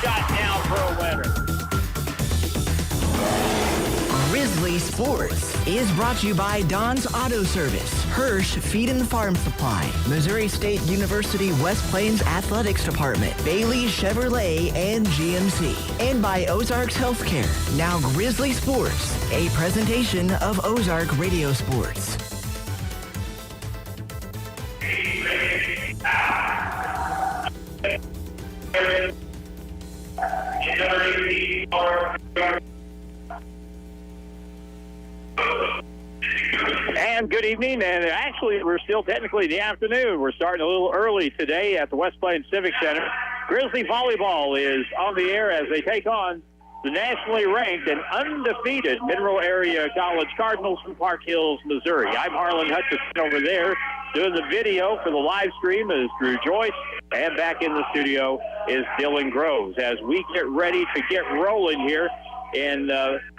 shot down for a winner. Grizzly Sports is brought to you by Don's Auto Service, Hirsch Feed and Farm Supply, Missouri State University West Plains Athletics Department, Bailey Chevrolet and GMC, and by Ozarks Healthcare. Now Grizzly Sports, a presentation of Ozark Radio Sports. And good evening, and actually we're still technically in the afternoon. We're starting a little early today at the West Plains Civic Center. Grizzly volleyball is on the air as they take on the nationally ranked and undefeated Mineral Area College Cardinals from Park Hills, Missouri. I'm Harlan Hutchinson over there doing the video for the live stream is Drew Joyce, and back in the studio is Dylan Groves as we get ready to get rolling here in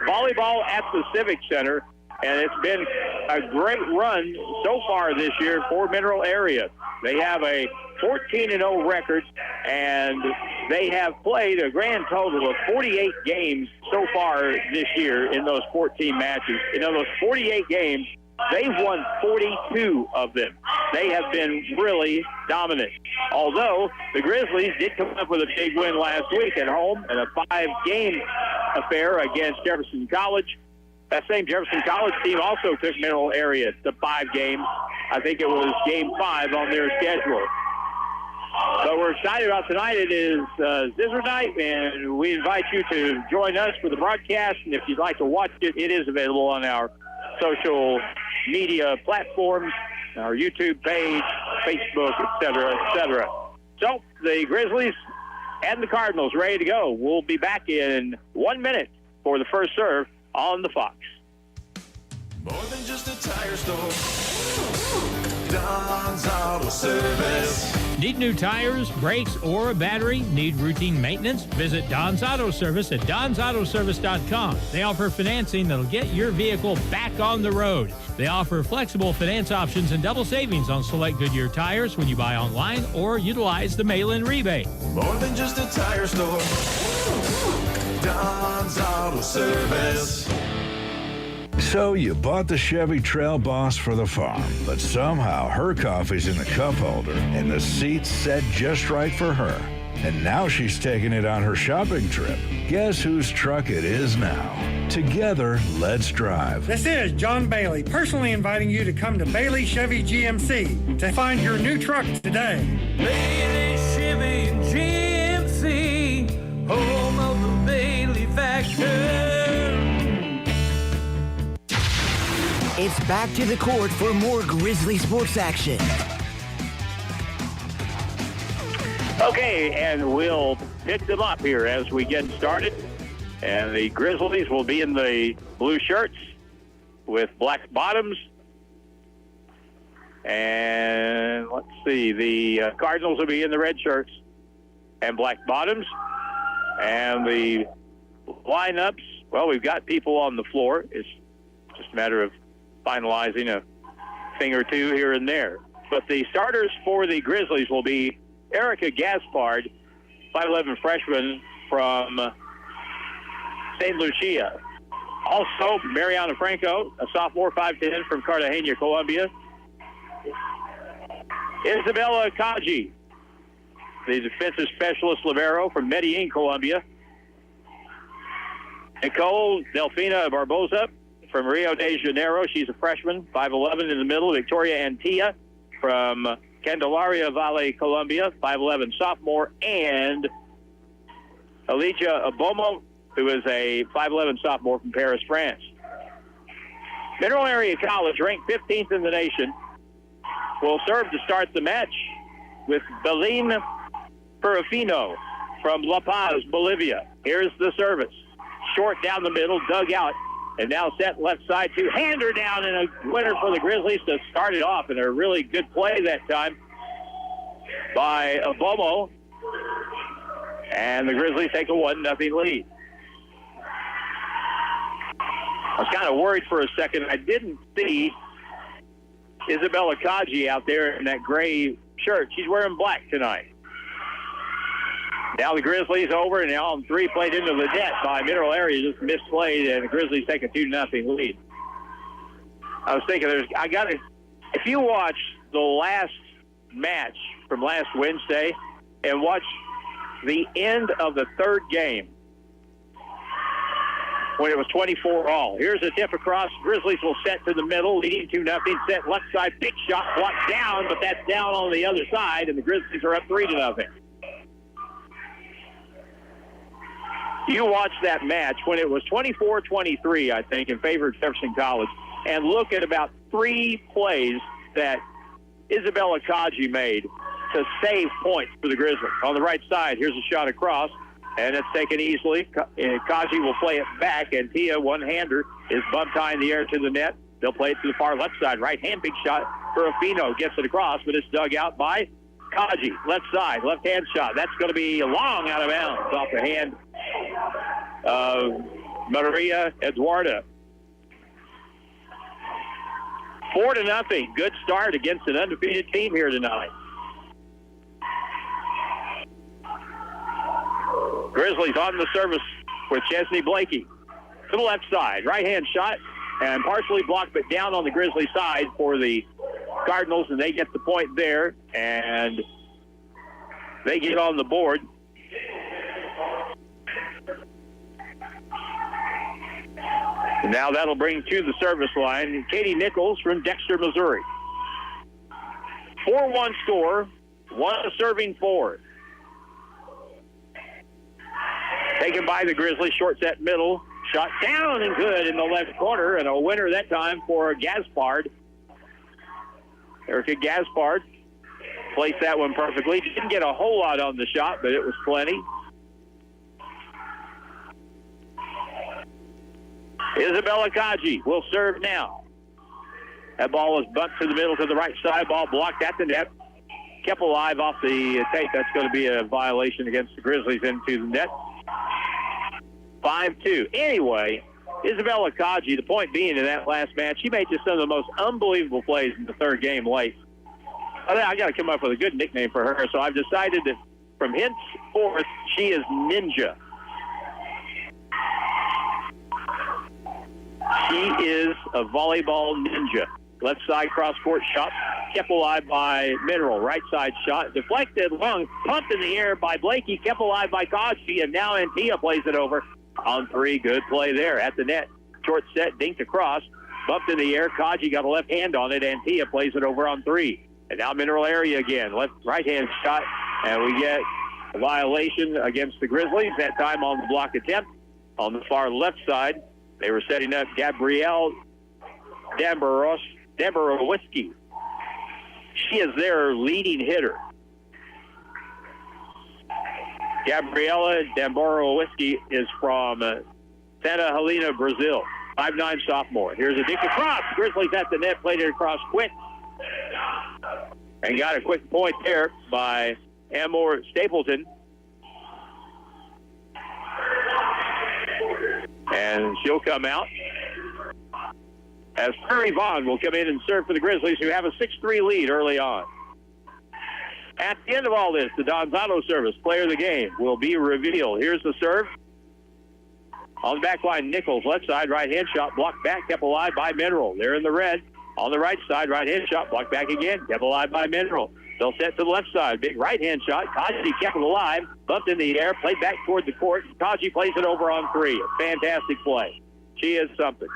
volleyball at the Civic Center. And it's been a great run so far this year for Mineral Area. They have a 14-0 record, and they have played a grand total of 48 games so far this year in those 14 matches. In those 48 games, they've won 42 of them. They have been really dominant. Although the Grizzlies did come up with a big win last week at home in a 5-game affair against Jefferson College. That same Jefferson College team also took Mineral Area to 5 games. I think it was game 5 on their schedule. So we're excited about tonight. It is Zizzer Night, and we invite you to join us for the broadcast. And if you'd like to watch it, it is available on our social media platforms, our YouTube page, Facebook, etc., etc. So the Grizzlies and the Cardinals ready to go. We'll be back in 1 minute for the first serve on the Fox. More than just a tire store. Don's Auto Service. Need new tires, brakes, or a battery? Need routine maintenance? Visit Don's Auto Service at donsautoservice.com. They offer financing that'll get your vehicle back on the road. They offer flexible finance options and double savings on select Goodyear tires when you buy online or utilize the mail-in rebate. More than just a tire store. Don's Auto Service. So you bought the Chevy Trail Boss for the farm, but somehow her coffee's in the cup holder and the seat's set just right for her. And now she's taking it on her shopping trip. Guess whose truck it is now? Together, let's drive. This is John Bailey, personally inviting you to come to Bailey Chevy GMC to find your new truck today. Bailey Chevy GMC, home of the Bailey factor. It's back to the court for more Grizzly sports action. Okay, and we'll pick them up here as we get started. And the Grizzlies will be in the blue shirts with black bottoms. And let's see, the Cardinals will be in the red shirts and black bottoms. And the lineups, well, we've got people on the floor. It's just a matter of finalizing a thing or two here and there. But the starters for the Grizzlies will be Erica Gaspard, 5'11 freshman from St. Lucia. Also, Mariana Franco, a sophomore, 5'10 from Cartagena, Colombia. Isabella Kaji, the defensive specialist libero from Medellin, Colombia. Nicole Delfina Barbosa from Rio de Janeiro. She's a freshman, 5'11 in the middle. Victoria Antilla from Candelaria Valle, Colombia, 5'11 sophomore. And Alicia Abomo, who is a 5'11 sophomore from Paris, France. Mineral Area College, ranked 15th in the nation, will serve to start the match with Belén Perufino from La Paz, Bolivia. Here's the service. Short down the middle, dug out, and now set left side to hander down, and a winner for the Grizzlies to start it off, and a really good play that time by Abomo. And the Grizzlies take a 1-0 lead. I was kind of worried for a second. I didn't see Isabella Kaji out there in that gray shirt. She's wearing black tonight. Now the Grizzlies over, and now on three played into the net by Mineral Area, just misplayed, and the Grizzlies take a 2-0 lead. I was thinking, if you watch the last match from last Wednesday and watch the end of the third game when it was 24-all. Here's a tip across. Grizzlies will set to the middle, leading 2-0. Set left side, big shot, blocked down, but that's down on the other side, and the Grizzlies are up 3-0. You watch that match when it was 24-23, I think, in favor of Jefferson College, and look at about 3 plays that Isabella Kaji made to save points for the Grizzlies. On the right side, here's a shot across, and it's taken easily. Kaji will play it back, and Tia, one-hander, is bumped high in the air to the net. They'll play it to the far left side. Right-hand big shot for Afino. Gets it across, but it's dug out by Kaji. Left side, left-hand shot. That's going to be long out of bounds off the hand of Maria Eduarda. 4-0. Good start against an undefeated team here tonight. Grizzlies on the service with Chesney Blakey. To the left side, right-hand shot, and partially blocked, but down on the Grizzly side for the Cardinals, and they get the point there, and they get on the board. And now that'll bring to the service line Katie Nichols from Dexter, Missouri. 4-1 score, 1 serving 4. Taken by the Grizzlies, short set middle. Shot down and good in the left corner, and a winner that time for Gaspard. Erica Gaspard placed that one perfectly. Didn't get a whole lot on the shot, but it was plenty. Isabella Kaji will serve now. That ball was bumped to the middle to the right side. Ball blocked at the net. Kept alive off the tape. That's going to be a violation against the Grizzlies into the net. 5-2. Anyway, Isabella Kaji, the point being in that last match, she made just some of the most unbelievable plays in the third game late. I got to come up with a good nickname for her, so I've decided that from henceforth, she is Ninja. She is a volleyball ninja. Left side cross-court shot, kept alive by Mineral. Right side shot, deflected, long, pumped in the air by Blakey, kept alive by Kaji, and now Antia plays it over on 3. Good play there at the net. Short set, dinked across, bumped in the air. Kaji got a left hand on it. Antia plays it over on 3. And now Mineral Area again. Right-hand shot, and we get a violation against the Grizzlies, that time on the block attempt. On the far left side, they were setting up Gabrielle Damborowiski. She is their leading hitter. Gabriela Damborowiski is from Santa Helena, Brazil. 5'9" sophomore. Here's a dink across. Grizzlies at the net, played it across quick. And got a quick point there by Amor Stapleton. And she'll come out as Prairie Vaughn will come in and serve for the Grizzlies, who have a 6-3 lead early on. At the end of all this, the Don's Auto Service player of the game will be revealed. Here's the serve. On the back line, Nichols, left side, right-hand shot, blocked back, kept alive by Mineral. They're in the red. On the right side, right-hand shot, blocked back again, kept alive by Mineral. They'll set to the left side. Big right-hand shot. Kaji kept it alive, bumped in the air, played back toward the court. Kaji plays it over on 3. A fantastic play. She is something.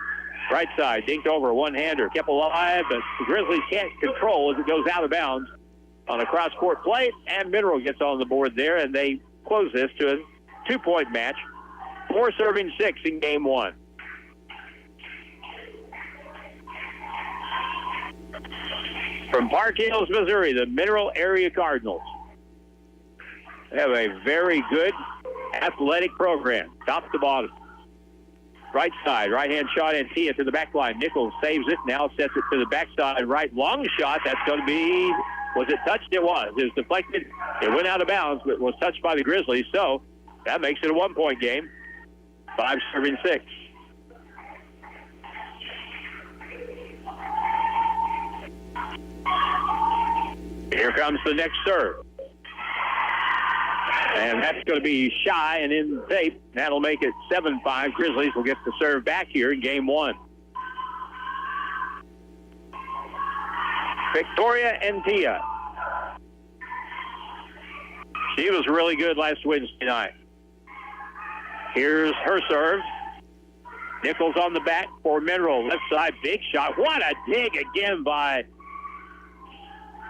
Right side, dinked over, one-hander, kept alive, but the Grizzlies can't control as it goes out of bounds on a cross-court play, and Mineral gets on the board there, and they close this to a 2-point match. 4 serving 6 in game 1. From Park Hills, Missouri, the Mineral Area Cardinals have a very good athletic program, top to bottom. Right side, right-hand shot, Antia to the back line. Nichols saves it, now sets it to the backside. Right long shot, that's going to be, was it touched? It was. It was deflected. It went out of bounds, but was touched by the Grizzlies, so that makes it a 1-point game. 5 serving 6. Here comes the next serve. And that's going to be shy and in tape. That'll make it 7-5. Grizzlies will get the serve back here in game one. Victoria Entia. She was really good last Wednesday night. Here's her serve. Nichols on the back for Mineral. Left side, big shot. What a dig again by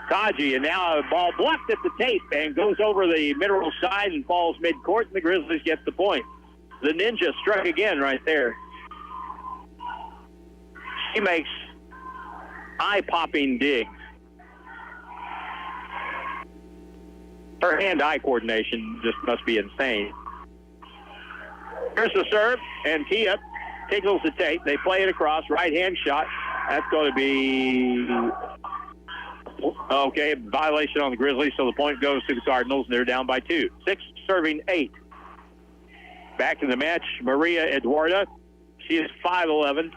Kaji. And now a ball blocked at the tape and goes over the Mineral side and falls midcourt, and the Grizzlies get the point. The Ninja struck again right there. She makes eye-popping digs. Her hand-eye coordination just must be insane. Here's the serve, and Tia tickles the tape. They play it across, right-hand shot. That's going to be, okay, violation on the Grizzlies, so the point goes to the Cardinals, and they're down by 2. 6 serving 8. Back in the match, Maria Eduarda. She is 5'11".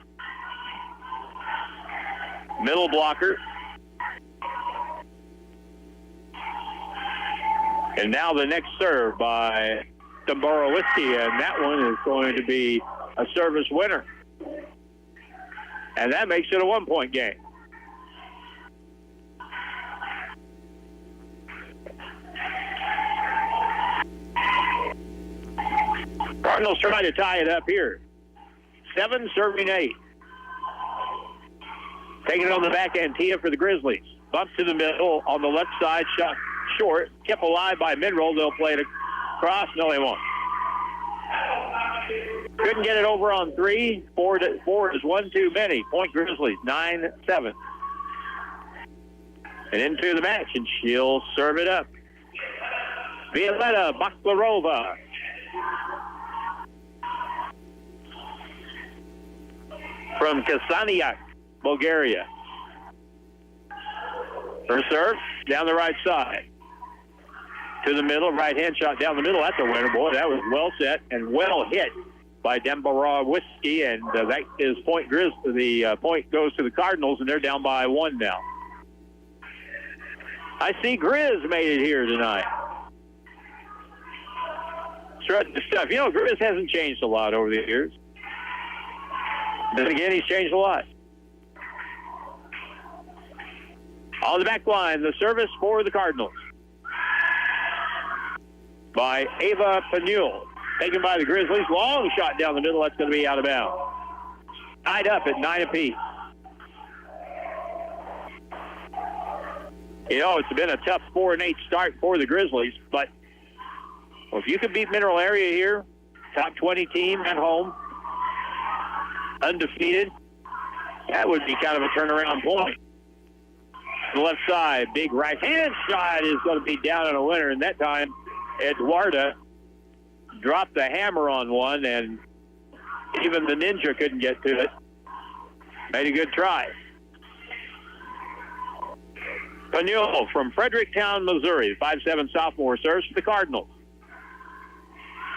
Middle blocker. And now the next serve by Domborowski, and that one is going to be a service winner. And that makes it a 1-point game. Cardinals trying to tie it up here. 7 serving 8. Taking it on the back end, Tia for the Grizzlies. Bump to the middle on the left side, shot short. Kept alive by Mineral. They'll play it across. No, they won't. Couldn't get it over on 3. 4 is one too many. Point Grizzlies, 9-7. And into the match, and she'll serve it up. Violeta Baklarova. From Kasaniak, Bulgaria. Her serve down the right side. To the middle, right-hand shot down the middle. That's a winner, boy. That was well set and well hit by Domborowski, and that is point Grizz. The point goes to the Cardinals, and they're down by 1 now. I see Grizz made it here tonight. Strutting the stuff. You know, Grizz hasn't changed a lot over the years. Then again, he's changed a lot. On the back line, the service for the Cardinals by Ava Panul. Taken by the Grizzlies. Long shot down the middle. That's going to be out of bounds. Tied up at 9 apiece. You know, it's been a tough 4-8 start for the Grizzlies, but if you could beat Mineral Area here, top 20 team at home, undefeated, that would be kind of a turnaround point. The left side, big right-hand shot is going to be down on a winner, and that time Eduarda dropped the hammer on one, and even the Ninja couldn't get to it. Made a good try. Panul from Fredericktown, Missouri, 5'7" sophomore, serves for the Cardinals.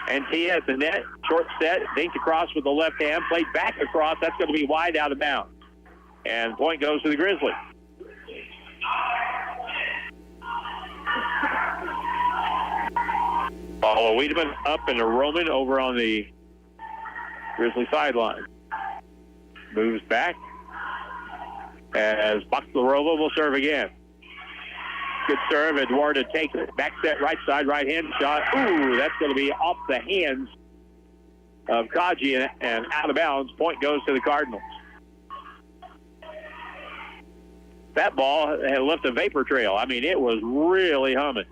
And Tia at the net, short set, dinked across with the left hand, played back across. That's going to be wide out of bounds. And point goes to the Grizzlies. Paula Wiedemann up and a Roman over on the Grizzly sideline. Moves back as Baklarova will serve again. Good serve. Eduarda takes it. Back set right side, right hand shot. Ooh, that's going to be off the hands of Kaji and out of bounds. Point goes to the Cardinals. That ball had left a vapor trail. I mean, it was really humming.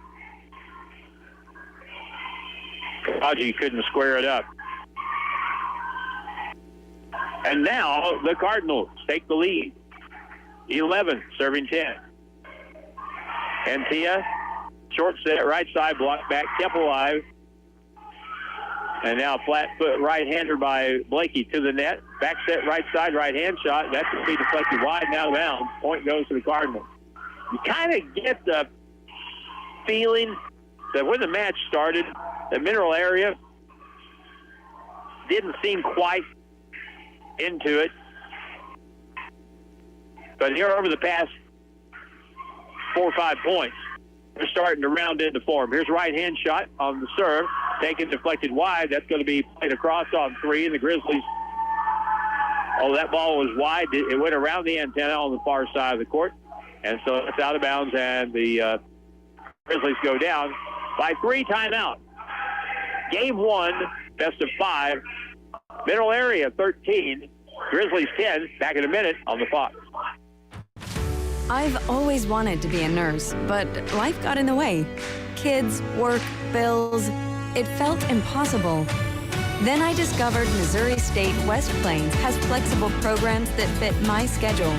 Kaji couldn't square it up. And now the Cardinals take the lead. 11, serving 10. And Tia, short set, right side, blocked back, kept alive. And now flat foot right-hander by Blakey to the net. Back set, right side, right-hand shot. That's going to be deflected wide and out of bounds. Point goes to the Cardinals. You kind of get the feeling that when the match started, the Mineral Area didn't seem quite into it. But here over the past 4 or 5 points, they're starting to round into form. Here's a right-hand shot on the serve. Taken, deflected wide. That's going to be played across on three, and the Grizzlies. Oh, that ball was wide. It went around the antenna on the far side of the court, and so it's out of bounds, and the Grizzlies go down by 3. Timeout. Game 1, best of 5. Middle area 13, Grizzlies 10. Back in a minute on the Fox. I've always wanted to be a nurse, but life got in the way. Kids, work, bills. It felt impossible. Then I discovered Missouri State West Plains has flexible programs that fit my schedule.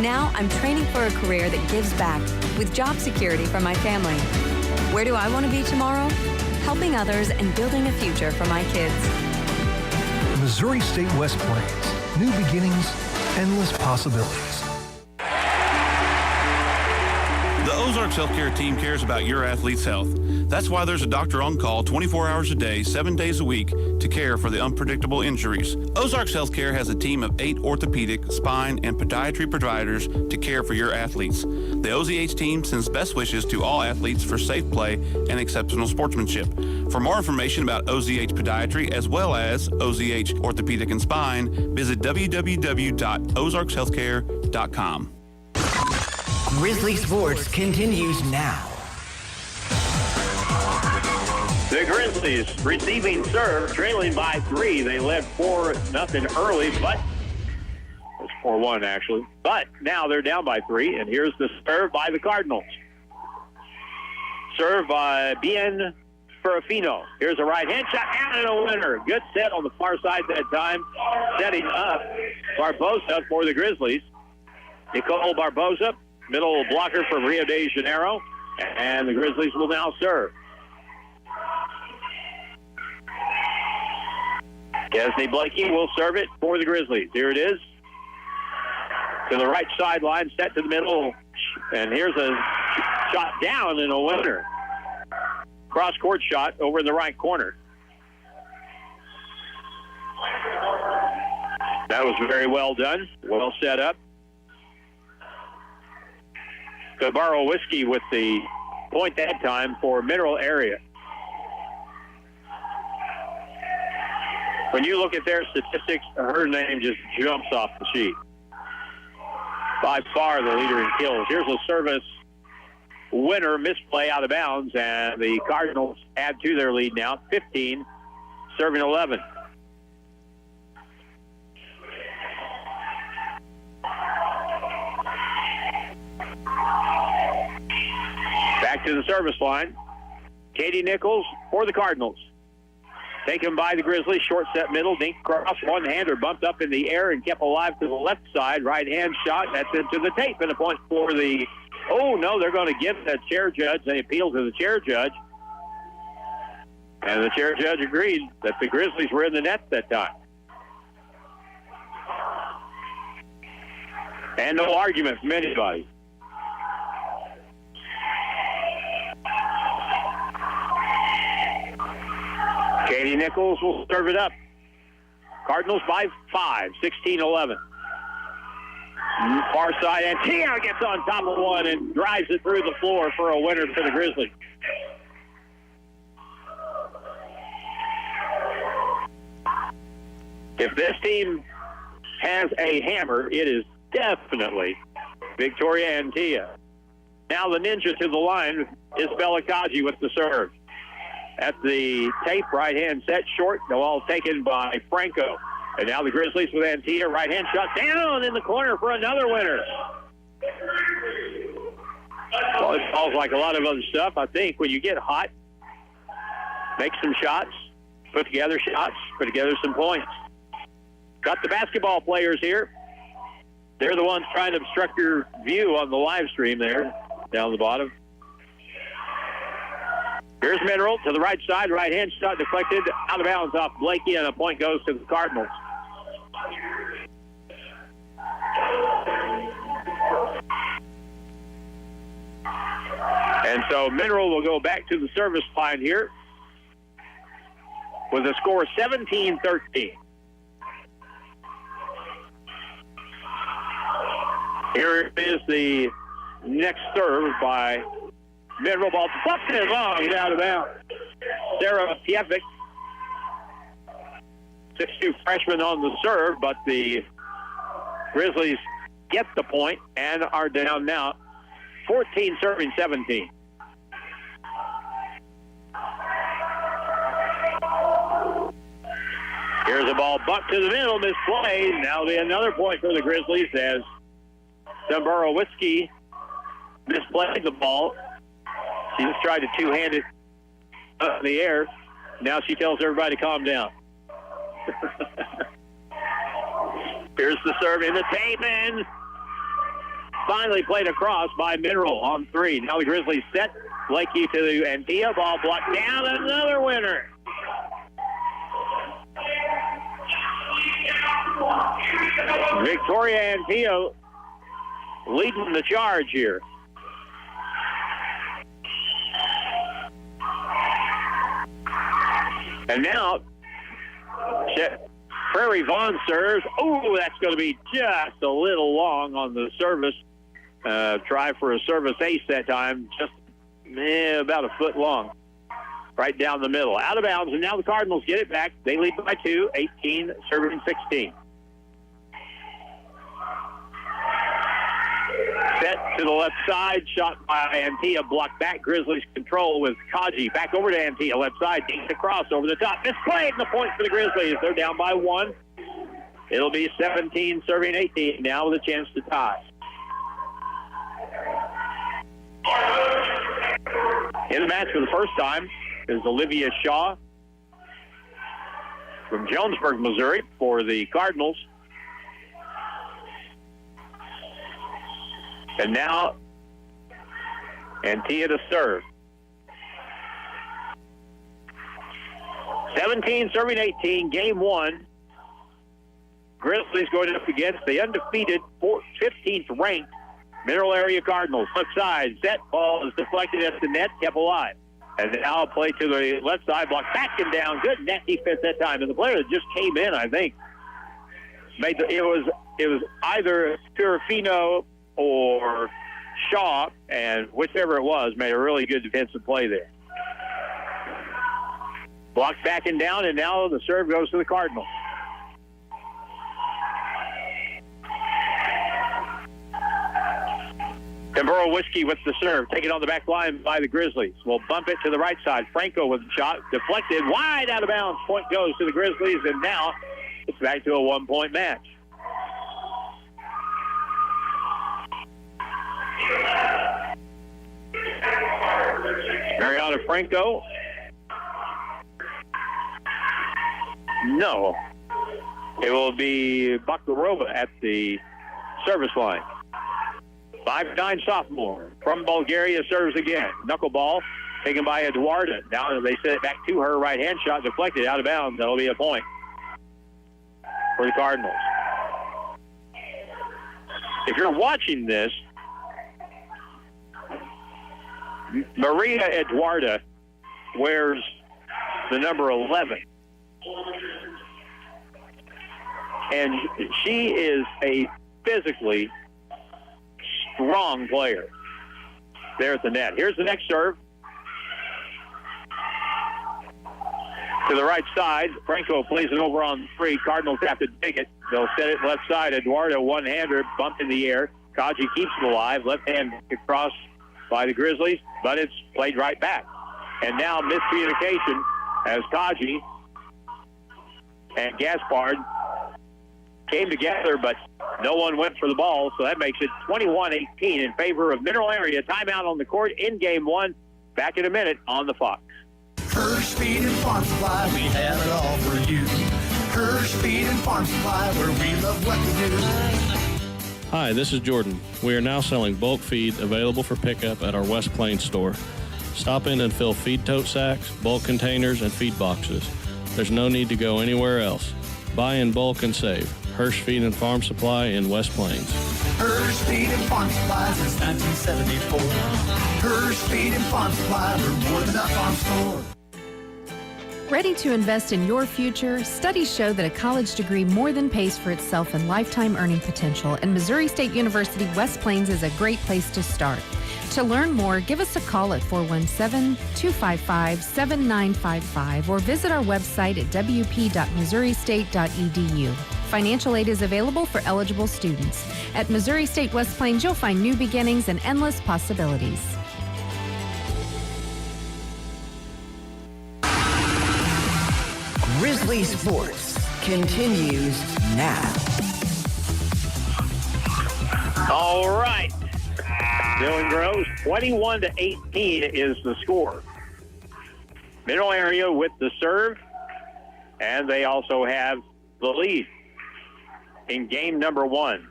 Now I'm training for a career that gives back with job security for my family. Where do I want to be tomorrow? Helping others and building a future for my kids. Missouri State West Plains. New beginnings, endless possibilities. The Ozarks Healthcare team cares about your athlete's health. That's why there's a doctor on call 24 hours a day, 7 days a week to care for the unpredictable injuries. Ozarks Healthcare has a team of 8 orthopedic, spine, and podiatry providers to care for your athletes. The OZH team sends best wishes to all athletes for safe play and exceptional sportsmanship. For more information about OZH Podiatry as well as OZH Orthopedic and Spine, visit www.ozarkshealthcare.com. Grizzly Sports continues now. The Grizzlies receiving serve, trailing by 3. They led 4-0 early, but it was 4-1 actually. But now they're down by 3, and here's the serve by the Cardinals. Serve by Bien Ferrafino. Here's a right-hand shot and a winner. Good set on the far side that time, setting up Barbosa for the Grizzlies. Nicole Barbosa, middle blocker from Rio de Janeiro, and the Grizzlies will now serve. Kesney Blakey will serve it for the Grizzlies. Here it is. To the right sideline, set to the middle, and here's a shot down and a winner. Cross-court shot over in the right corner. That was very well done, well set up. Cabarro Whiskey with the point that time for Mineral Area. When you look at their statistics, her name just jumps off the sheet. By far the leader in kills. Here's a service winner, misplay out of bounds, and the Cardinals add to their lead now, 15, serving 11. Back to the service line. Katie Nichols for the Cardinals. Taken by the Grizzlies, short set middle, dink cross, one-hander bumped up in the air and kept alive to the left side. Right-hand shot, that's into the tape, and a point for the, oh no, they're going to give the chair judge. They appeal to the chair judge. And the chair judge agreed that the Grizzlies were in the net that time. And no argument from anybody. Katie Nichols will serve it up. Cardinals by 5, 16-11. Far side, and Tia gets on top of one and drives it through the floor for a winner for the Grizzlies. If this team has a hammer, it is definitely Victoria Antia. Now the Ninja to the line, Isabella Kaji with the serve. At the tape, right-hand set short, the ball taken by Franco. And now the Grizzlies with Antia, right-hand shot down in the corner for another winner. Well, it falls like a lot of other stuff. I think when you get hot, make some shots, put together some points. Got the basketball players here. They're the ones trying to obstruct your view on the live stream there, down the bottom. Here's Mineral to the right side, right-hand shot deflected, out of bounds off Blakey, and a point goes to the Cardinals. And so Mineral will go back to the service line here with a score of 17-13. Here is the next serve by Mineral ball bumped it long and out of bounds. Sarah Pievik, 6'2" freshman on the serve, but the Grizzlies get the point and are down now 14 serving 17. Here's a ball bumped to the middle, misplayed. Now be another point for the Grizzlies as Dombrowski misplayed the ball. She just tried to two-hand it up in the air. Now she tells everybody to calm down. Here's the serve in the tape, and finally played across by Mineral on three. Now the Grizzlies set. Blakey to the Antilla. Ball blocked down. Another winner. Victoria Antilla leading the charge here. And now, Prairie Vaughn serves. Oh, that's going to be just a little long on the service. Try for a service ace that time. Just about a foot long. Right down the middle. Out of bounds, and now the Cardinals get it back. They lead by 2, 18, serving 16. Set to the left side, shot by Antilla, blocked back. Grizzlies control with Kaji. Back over to Antilla, left side, takes the cross over the top. Misplayed, and the point for the Grizzlies. They're down by 1. It'll be 17, serving 18 now with a chance to tie. In the match for the first time is Olivia Shaw from Jonesburg, Missouri for the Cardinals. And now, Antilla to serve. 17 serving 18, game 1. Grizzlies going up against the undefeated 15th ranked Mineral Area Cardinals. Left side, set, ball is deflected at the net, kept alive. And now a play to the left side, blocked back and down. Good net defense that time. And the player that just came in, I think, it was either Pirifino or Shaw, and whichever it was, made a really good defensive play there. Blocked back and down, and now the serve goes to the Cardinals. Timburo Whiskey with the serve, taken on the back line by the Grizzlies. Will bump it to the right side. Franco with the shot, deflected, wide out of bounds. Point goes to the Grizzlies, and now it's back to a 1-point match. Mariana Franco. No. It will be Bakarova at the service line. 5'9" sophomore from Bulgaria serves again. Knuckleball taken by Eduarda. Now they set it back to her. Right-hand shot deflected out of bounds. That'll be a point for the Cardinals. If you're watching this, Maria Eduarda wears the number 11. And she is a physically strong player there at the net. Here's the next serve. To the right side. Franco plays it over on 3. Cardinals have to dig it. They'll set it left side. Eduardo, one-hander, bumped in the air. Kaji keeps it alive. Left hand across by the Grizzlies, but it's played right back. And now miscommunication as Kaji and Gaspard came together, but no one went for the ball, so that makes it 21-18 in favor of Mineral Area. Timeout on the court in game 1. Back in a minute on the Fox. Hirsch Feed and Farm Supply, we have it all for you. Hirsch Feed and Farm Supply, where we love what we do. Hi, this is Jordan. We are now selling bulk feed available for pickup at our West Plains store. Stop in and fill feed tote sacks, bulk containers, and feed boxes. There's no need to go anywhere else. Buy in bulk and save. Hirsch Feed and Farm Supply in West Plains. Hirsch Feed and Farm Supply since 1974. Hirsch Feed and Farm Supply, we're more than a farm store. Ready to invest in your future? Studies show that a college degree more than pays for itself in lifetime earning potential, and Missouri State University West Plains is a great place to start. To learn more, give us a call at 417-255-7955 or visit our website at wp.missouristate.edu. Financial aid is available for eligible students. At Missouri State West Plains, you'll find new beginnings and endless possibilities. Grizzly Sports continues now. All right. Dylan Groves, 21-18 is the score. Middle area with the serve, and they also have the lead in game number 1.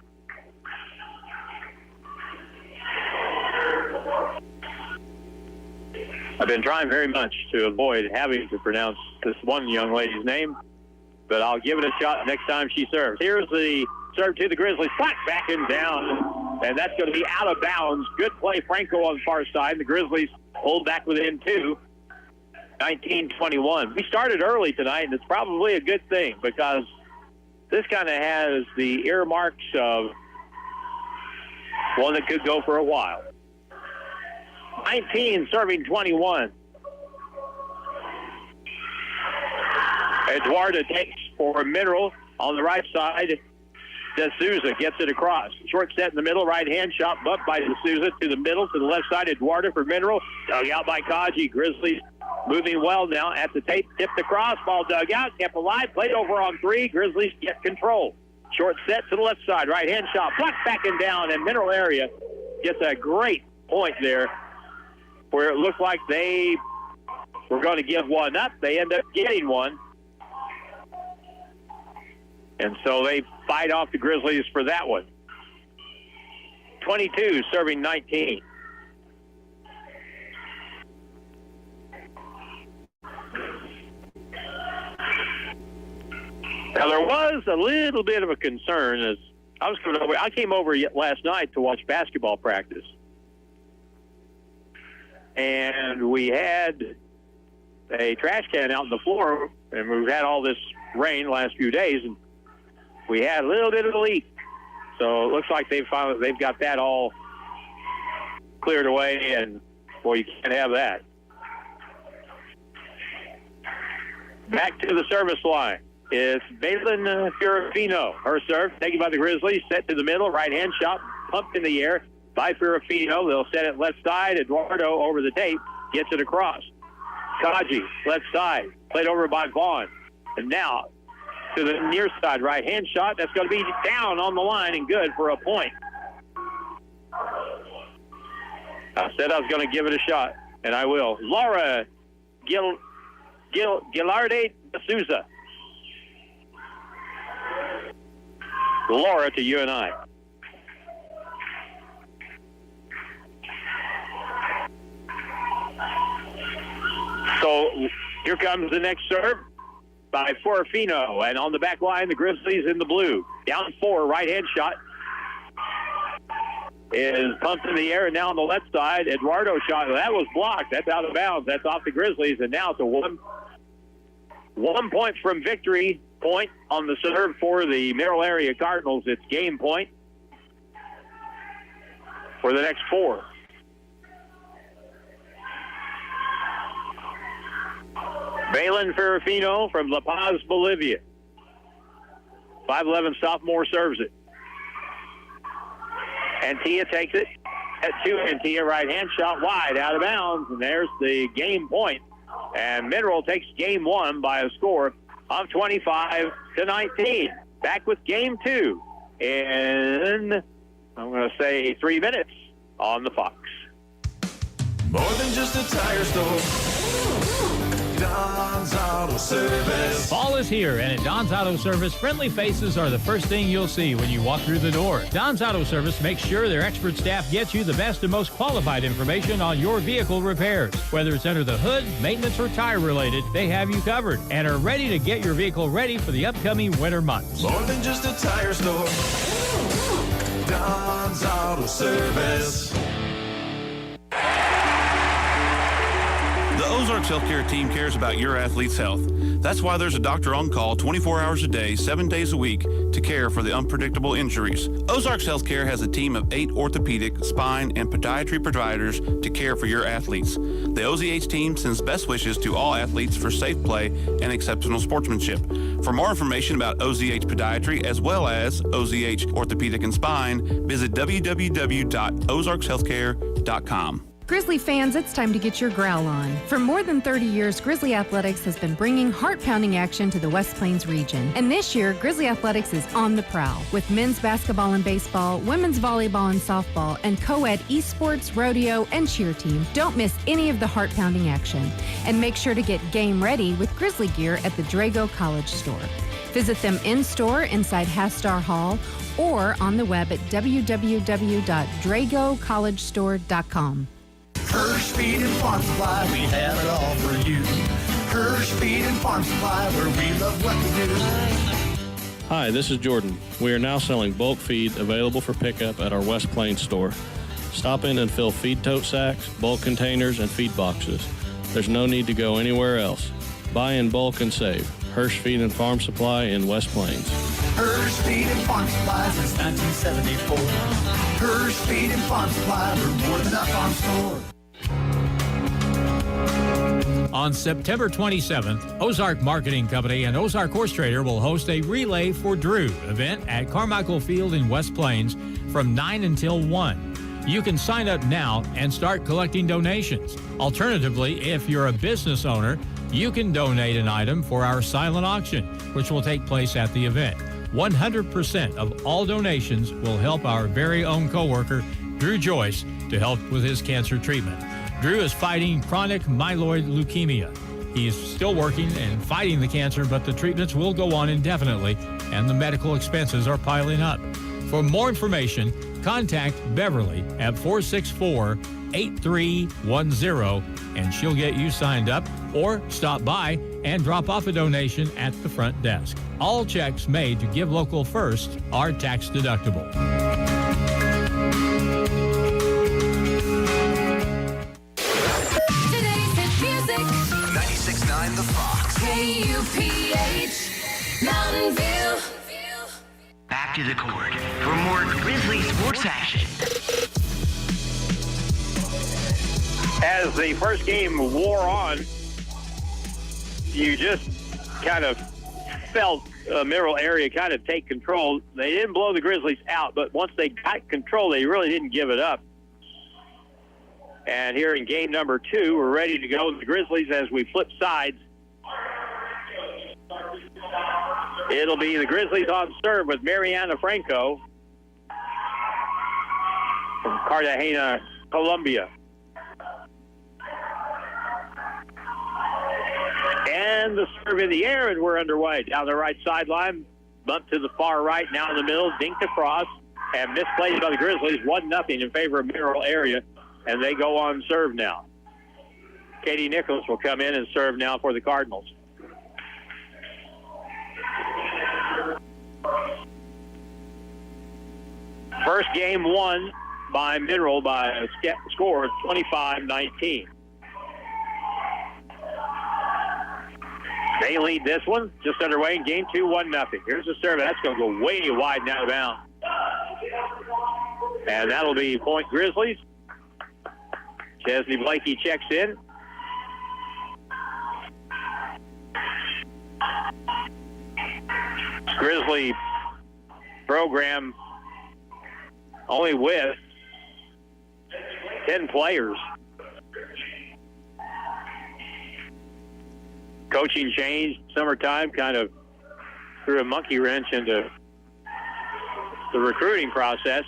I've been trying very much to avoid having to pronounce this one young lady's name, but I'll give it a shot next time she serves. Here's the serve to the Grizzlies. Flat back and down, and that's going to be out of bounds. Good play, Franco on the far side. The Grizzlies pulled back within 2, 19-21. We started early tonight, and it's probably a good thing because this kind of has the earmarks of one that could go for a while. 19 serving 21. Eduardo takes for Mineral on the right side. D'Souza gets it across. Short set in the middle, right-hand shot bumped by D'Souza to the middle, to the left side. Eduardo for Mineral. Dug out by Kaji. Grizzlies moving well now at the tape. Tipped across. Ball dug out. Kept alive. Played over on 3. Grizzlies get control. Short set to the left side. Right-hand shot. Blocked back and down. And Mineral area gets a great point there where it looked like they were going to give one up. They end up getting one. And so they fight off the Grizzlies for that one. 22 serving 19. Now there was a little bit of a concern as I came over last night to watch basketball practice. And we had a trash can out on the floor, and we've had all this rain the last few days, and we had a little bit of a leak. So it looks like they've got that all cleared away, and boy, you can't have that. Back to the service line. It's Valen Fiorafino. Her serve, taken by the Grizzlies, set to the middle, right-hand shot, pumped in the air by Fiorafino. They'll set it left side. Eduardo over the tape, gets it across. Kaji, left side, played over by Vaughn. And now to the near side, right-hand shot. That's going to be down on the line and good for a point. I said I was going to give it a shot, and I will. Laura Gilarde D'Souza. Laura to you and I. So here comes the next serve by Fiorafino. And on the back line, the Grizzlies in the blue. Down 4, right-hand shot is pumped in the air. And now on the left side, Eduardo shot. That was blocked. That's out of bounds. That's off the Grizzlies. And now it's a 1 point from victory point on the serve for the Mineral Area Cardinals. It's game point for the next 4. Valen Fiorafino from La Paz, Bolivia. 5'11" sophomore serves it. Antia takes it at 2. Antia right-hand shot wide, out of bounds, and there's the game point. And Mineral takes game 1 by a score of 25-19. Back with game 2 in, I'm going to say, 3 minutes on the Fox. More than just a tire store. Don's Auto Service. Fall is here, and at Don's Auto Service, friendly faces are the first thing you'll see when you walk through the door. Don's Auto Service makes sure their expert staff gets you the best and most qualified information on your vehicle repairs. Whether it's under the hood, maintenance, or tire related, they have you covered and are ready to get your vehicle ready for the upcoming winter months. More than just a tire store. Don's Auto Service. The Ozarks Healthcare team cares about your athlete's health. That's why there's a doctor on call 24 hours a day, 7 days a week to care for the unpredictable injuries. Ozarks Healthcare has a team of 8 orthopedic, spine, and podiatry providers to care for your athletes. The OZH team sends best wishes to all athletes for safe play and exceptional sportsmanship. For more information about OZH Podiatry as well as OZH Orthopedic and Spine, visit www.ozarkshealthcare.com. Grizzly fans, it's time to get your growl on. For more than 30 years, Grizzly Athletics has been bringing heart-pounding action to the West Plains region. And this year, Grizzly Athletics is on the prowl with men's basketball and baseball, women's volleyball and softball, and co-ed esports, rodeo, and cheer team. Don't miss any of the heart-pounding action. And make sure to get game ready with Grizzly gear at the Drago College Store. Visit them in-store inside Hastar Hall or on the web at www.dragocollegestore.com. Hirsch Feed and Farm Supply, we have it all for you. Hirsch Feed and Farm Supply, where we love what we do. Hi, this is Jordan. We are now selling bulk feed available for pickup at our West Plains store. Stop in and fill feed tote sacks, bulk containers, and feed boxes. There's no need to go anywhere else. Buy in bulk and save. Hirsch Feed and Farm Supply in West Plains. Hirsch Feed and Farm Supply since 1974. Hirsch Feed and Farm Supply, we're more than a farm store. On September 27th, Ozark Marketing Company and Ozark Horse Trader will host a Relay for Drew event at Carmichael Field in West Plains from 9 until 1. You can sign up now and start collecting donations. Alternatively, if you're a business owner, you can donate an item for our silent auction, which will take place at the event. 100% of all donations will help our very own coworker, Drew Joyce, to help with his cancer treatment. Drew is fighting chronic myeloid leukemia. He is still working and fighting the cancer, but the treatments will go on indefinitely, and the medical expenses are piling up. For more information, contact Beverly at 464-8310, and she'll get you signed up, or stop by and drop off a donation at the front desk. All checks made to Give Local First are tax deductible. The Fox. KUPH, Mountain View. Back to the court for more Grizzly sports action. As the first game wore on, you just kind of felt Mineral area kind of take control. They didn't blow the Grizzlies out, but once they got control, they really didn't give it up. And here in game number 2, we're ready to go with the Grizzlies as we flip sides. It'll be the Grizzlies on serve with Mariana Franco from Cartagena, Colombia. And the serve in the air, and we're underway. Down the right sideline, bump to the far right, now in the middle, dinked across, and misplayed by the Grizzlies, 1-0 in favor of Mineral area, and they go on serve now. Katie Nichols will come in and serve now for the Cardinals. First game won by Mineral by a score of 25-19. They lead this one, just underway in game 2, 1-0. Here's the serve. That's going to go way wide and out of bounds. And that'll be point Grizzlies. Chesney Blakey checks in. Grizzly program only with 10 players. Coaching change, summertime kind of threw a monkey wrench into the recruiting process.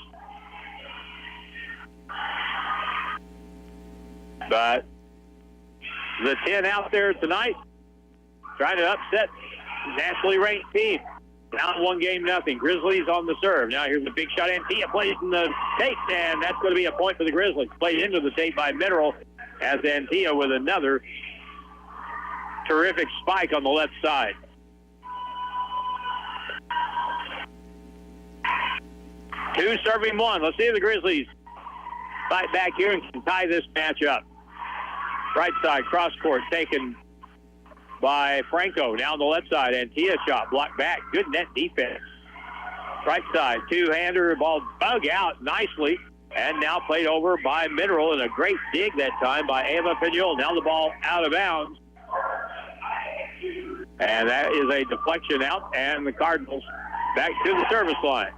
But the 10 out there tonight trying to upset nationally ranked team. Down 1-0. Grizzlies on the serve. Now here's a big shot. Antia plays in the tape, and that's going to be a point for the Grizzlies. Played into the tape by Mineral as Antia with another terrific spike on the left side. Two serving one. Let's see if the Grizzlies fight back here and can tie this match up. Right side cross court taken by Franco. Now on the left side, Antia shot blocked back. Good net defense. Right side, two-hander, ball dug out nicely, and now played over by Mineral, and a great dig that time by Ava Pignol. Now the ball out of bounds. And that is a deflection out, and the Cardinals back to the service line.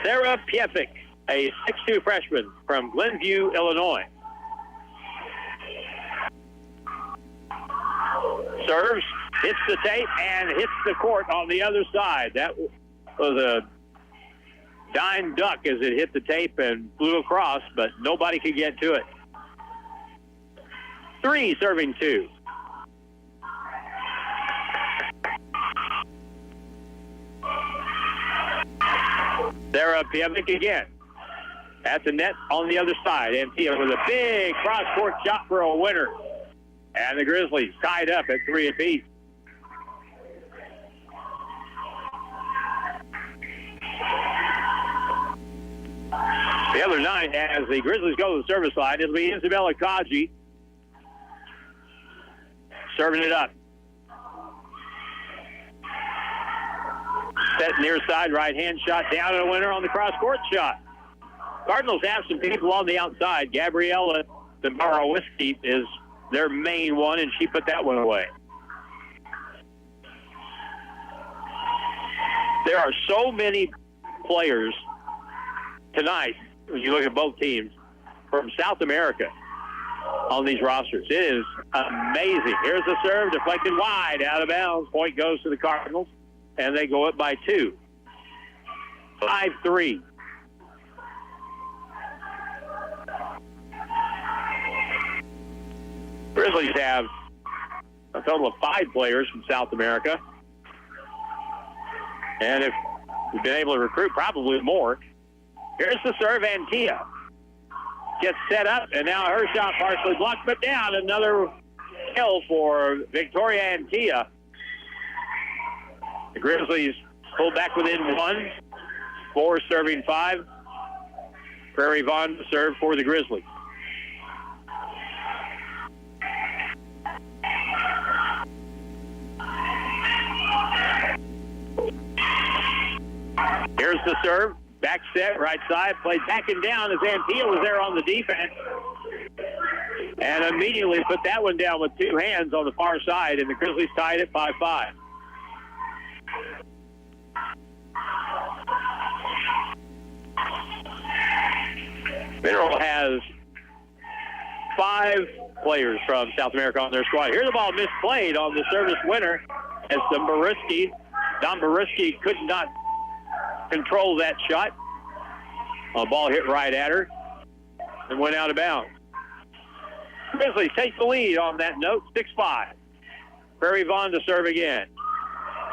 Sarah Piefik, a 6'2 freshman from Glenview, Illinois. Serves, hits the tape, and hits the court on the other side. That was a dime duck as it hit the tape and flew across, but nobody could get to it. 3 serving 2. Sarah Pievnik again. At the net on the other side. Antia with a big cross-court shot for a winner. And the Grizzlies tied up at 3 apiece. The other night, as the Grizzlies go to the service line, it'll be Isabella Kaji serving it up. Set near side, right-hand shot down and a winner on the cross-court shot. Cardinals have some people on the outside. Gabriella Zimbarowski is their main one, and she put that one away. There are so many players tonight, when you look at both teams, from South America on these rosters. It is amazing. Here's the serve, deflected wide, out of bounds. Point goes to the Cardinals, and they go up by 2. 5-3. Grizzlies have a total of 5 players from South America. And if we've been able to recruit, probably more. Here's the serve, Antia gets set up, and now her shot partially blocked, but down. Another kill for Victoria Antia. The Grizzlies pull back within 1. 4 serving 5. Prairie Vaughn to serve for the Grizzlies. Here's the serve. Back set, right side, played back and down as Antia was there on the defense. And immediately put that one down with 2 hands on the far side, and the Grizzlies tied it 5-5. Mineral has 5 players from South America on their squad. Here's the ball misplayed on the service winner as Domborowski could not control that shot. A ball hit right at her and went out of bounds. Grizzlies take the lead on that note, 6-5. Prairie Vaughn to serve again.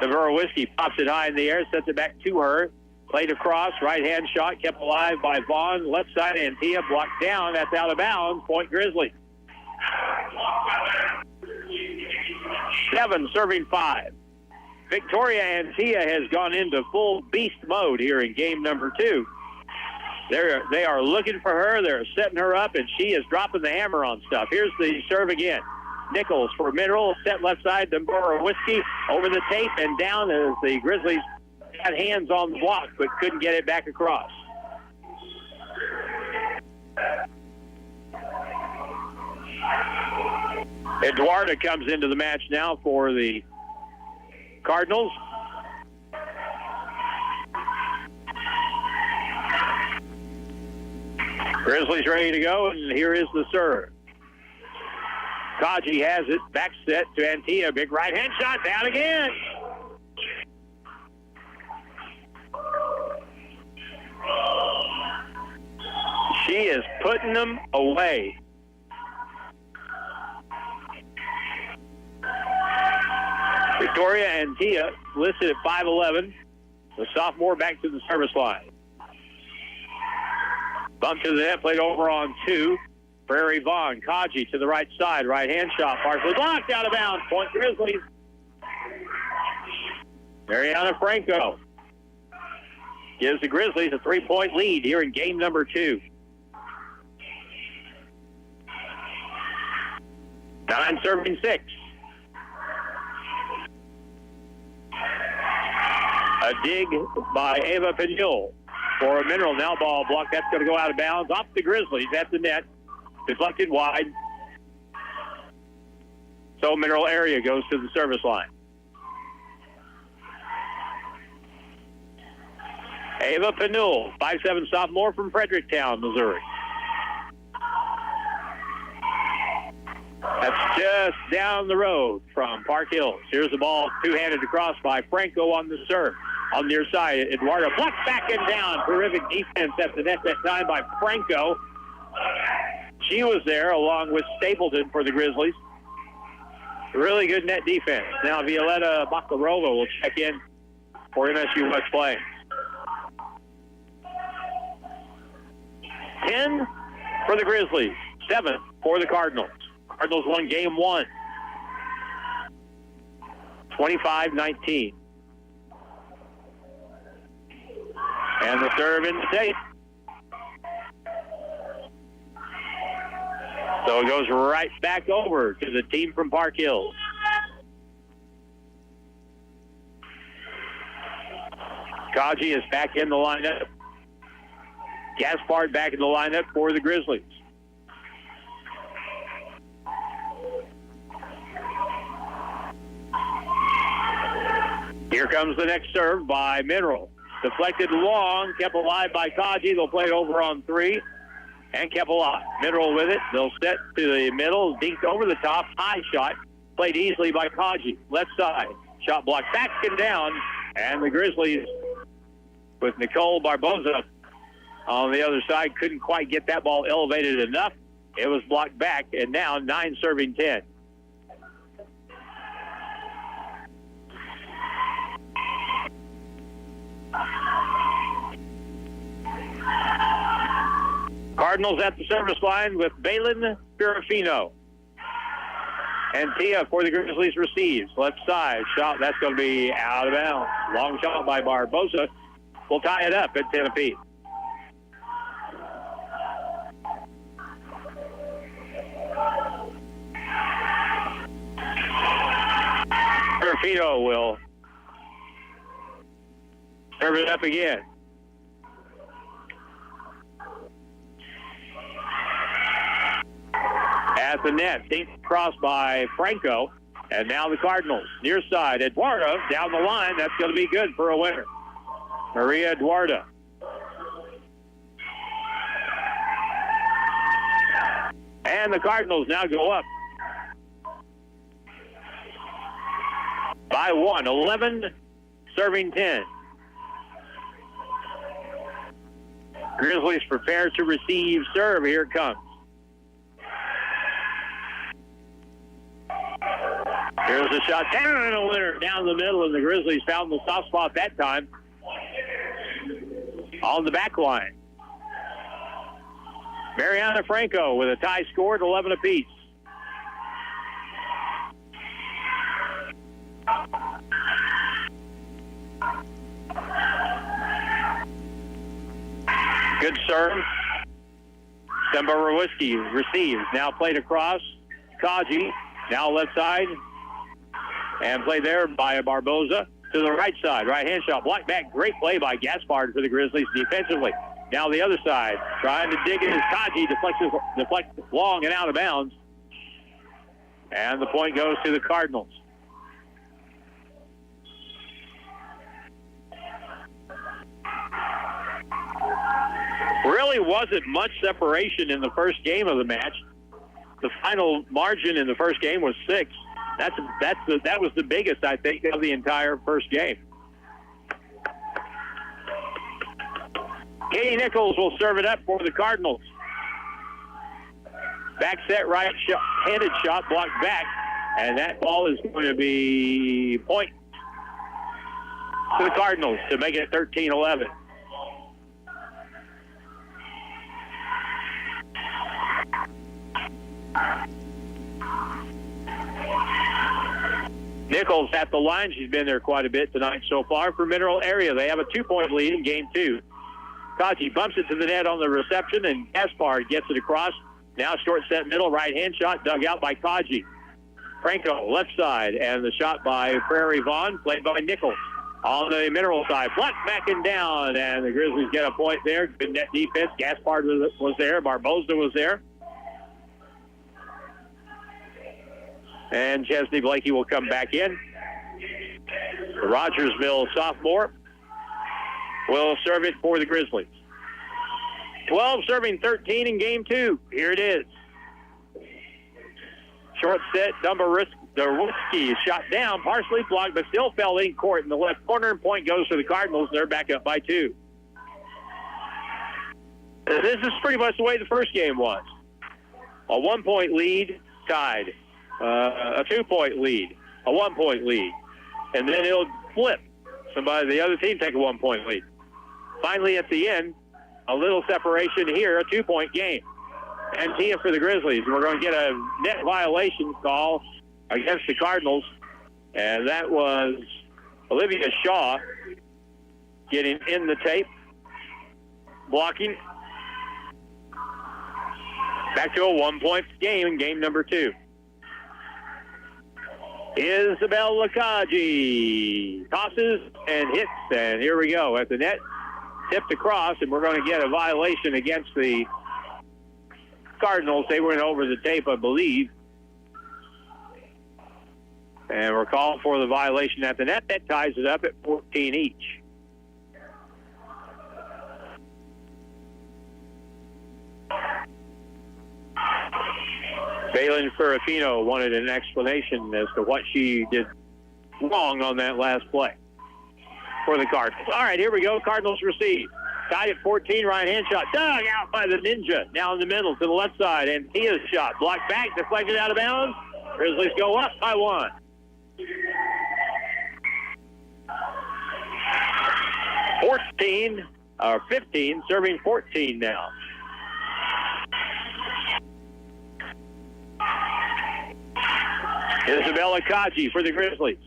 Zimbarowski pops it high in the air, sets it back to her. Played across, right-hand shot, kept alive by Vaughn. Left side, Antia blocked down. That's out of bounds. Point Grizzlies. 7 serving 5. Victoria Antia has gone into full beast mode here in game number 2. They are looking for her. They're setting her up, and she is dropping the hammer on stuff. Here's the serve again. Nichols for Mineral, set left side, Zimbarowski over the tape and down as the Grizzlies had hands on the block but couldn't get it back across. Eduarda comes into the match now for the Cardinals. Grizzlies ready to go, and here is the serve. Kaji has it, back set to Antia. Big right-hand shot, down again. She is putting them away. Victoria Antia listed at 5'11", the sophomore back to the service line. Bump to the net, played over on 2. Prairie Vaughn, Kaji to the right side, right-hand shot, partially blocked, out of bounds. Point Grizzlies. Mariana Franco gives the Grizzlies a 3-point lead here in game number 2. 9 serving 6. A dig by Ava Pinille for a Mineral. Now ball block. That's going to go out of bounds. Off the Grizzlies at the net. Deflected wide. So Mineral area goes to the service line. Ava Pinille, 5'7" sophomore from Fredericktown, Missouri. That's just down the road from Park Hills. Here's the ball, two-handed across by Franco on the serve. On the near side, Eduardo blocked back and down. Terrific defense at the net that time by Franco. She was there along with Stapleton for the Grizzlies. Really good net defense. Now Violetta Bacarova will check in for MSU West Plains. 10 for the Grizzlies, 7 for the Cardinals. Cardinals won game 1, 25-19. And the serve in the tape. So it goes right back over to the team from Park Hills. Kaji is back in the lineup. Gaspard back in the lineup for the Grizzlies. Here comes the next serve by Mineral. Deflected long, kept alive by Kaji. They'll play it over on 3 and kept alive. Mineral with it. They'll set to the middle, dinked over the top, high shot. Played easily by Kaji. Left side. Shot blocked back and down. And the Grizzlies with Nicole Barboza on the other side couldn't quite get that ball elevated enough. It was blocked back, and now 9 serving 10. Cardinals at the service line with Balin Pirafino. And Tia for the Grizzlies receives. Left side. Shot. That's going to be out of bounds. Long shot by Barboza. We'll tie it up at 10 apiece. Pirafino will serve it up again. At the net, deep cross by Franco, and now the Cardinals. Near side, Eduardo down the line. That's going to be good for a winner. Maria Eduardo. And the Cardinals now go up by 1, 11 serving 10. Grizzlies prepare to receive serve. Here it comes. Here's the shot down and a winner down the middle, and the Grizzlies found the soft spot that time on the back line. Mariana Franco with a tie score at 11 apiece. Good serve. Sembarowiski receives. Now played across. Kaji. Now left side. And played there by Barboza to the right side. Right-hand shot. Blocked back. Great play by Gaspard for the Grizzlies defensively. Now the other side. Trying to dig in his Kaji. Deflects long and out of bounds. And the point goes to the Cardinals. Really wasn't much separation in the first game of the match. The final margin in the first game was 6. That was the biggest, I think, of the entire first game. Katie Nichols will serve it up for the Cardinals. Back set, right-handed shot, blocked back, and that ball is going to be point to the Cardinals to make it 13-11. Nichols at the line. She's been there quite a bit tonight so far for Mineral Area. They have a 2-point lead in game 2. Kaji bumps it to the net on the reception, and Gaspard gets it across. Now short set middle, right-hand shot dug out by Kaji. Franco, left side, and the shot by Prairie Vaughn, played by Nichols. On the Mineral side, Fleck backing down, and the Grizzlies get a point there. Good net defense. Gaspard was there. Barbosa was there. And Chesney Blakey will come back in. The Rogersville sophomore will serve it for the Grizzlies. 12 serving 13 in game 2. Here it is. Short set, Dumbarowski is shot down, partially blocked, but still fell in court in the left corner, and point goes to the Cardinals. They're back up by 2. This is pretty much the way the first game was. A 1-point lead, tied. A 2-point lead, a 1-point lead. And then it'll flip. The other team take a 1-point lead. Finally, at the end, a little separation here, a 2-point game. Antietam for the Grizzlies. We're going to get a net violation call against the Cardinals, and that was Olivia Shaw getting in the tape, blocking. Back to a 1-point game in game number 2. Isabella Kaji tosses and hits, and here we go at the net, tipped across, and we're going to get a violation against the Cardinals. They went over the tape, I believe. And we're calling for the violation at the net. That ties it up at 14 each. Balin Ferrafino wanted an explanation as to what she did wrong on that last play for the Cardinals. All right, here we go. Cardinals receive. Tied at 14, right-hand shot. Dug out by the Ninja. Now in the middle to the left side. And Tia's shot. Blocked back, deflected out of bounds. Grizzlies go up by 1. Or 15, serving 14 now. Isabella Kaji for the Grizzlies.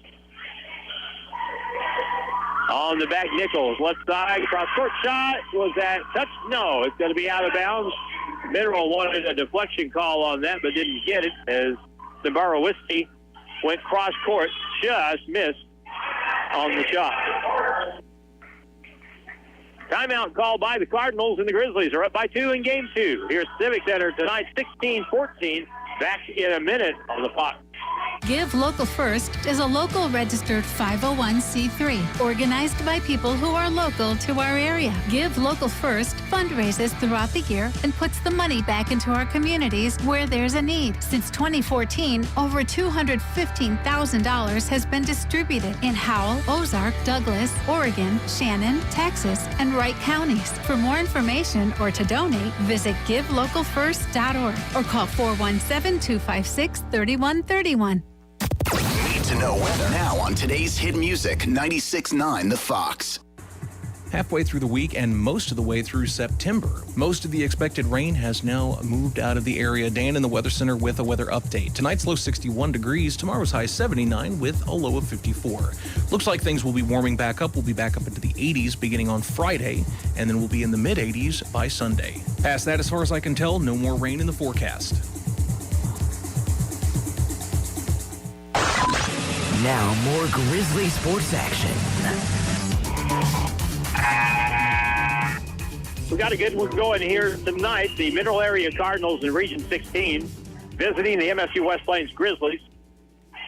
On the back, Nichols, left side, cross-court shot. Was that touch? No, it's going to be out of bounds. Mineral wanted a deflection call on that, but didn't get it as Dumbarowski went cross-court, just missed on the shot. Timeout called by the Cardinals, and the Grizzlies are up by 2 in game 2. Here's Civic Center tonight, 16-14. Back in a minute on the Fox. Give Local First is a local registered 501c3 organized by people who are local to our area. Give Local First fundraises throughout the year and puts the money back into our communities where there's a need. Since 2014, over $215,000 has been distributed in Howell, Ozark, Douglas, Oregon, Shannon, Texas, and Wright counties. For more information or to donate, visit givelocalfirst.org or call 417-256-3131. Need to know weather now on today's hit music 96.9 The Fox. Halfway through the week and most of the way through September. Most of the expected rain has now moved out of the area. Dan in the Weather Center with a weather update. Tonight's low 61 degrees. Tomorrow's high 79 with a low of 54. Looks like things will be warming back up. We'll be back up into the 80s beginning on Friday, and then we'll be in the mid-80s by Sunday. Past that, as far as I can tell, no more rain in the forecast. Now, more Grizzly sports action. We got a good one going here tonight. The Mineral Area Cardinals in Region 16 visiting the MSU West Plains Grizzlies.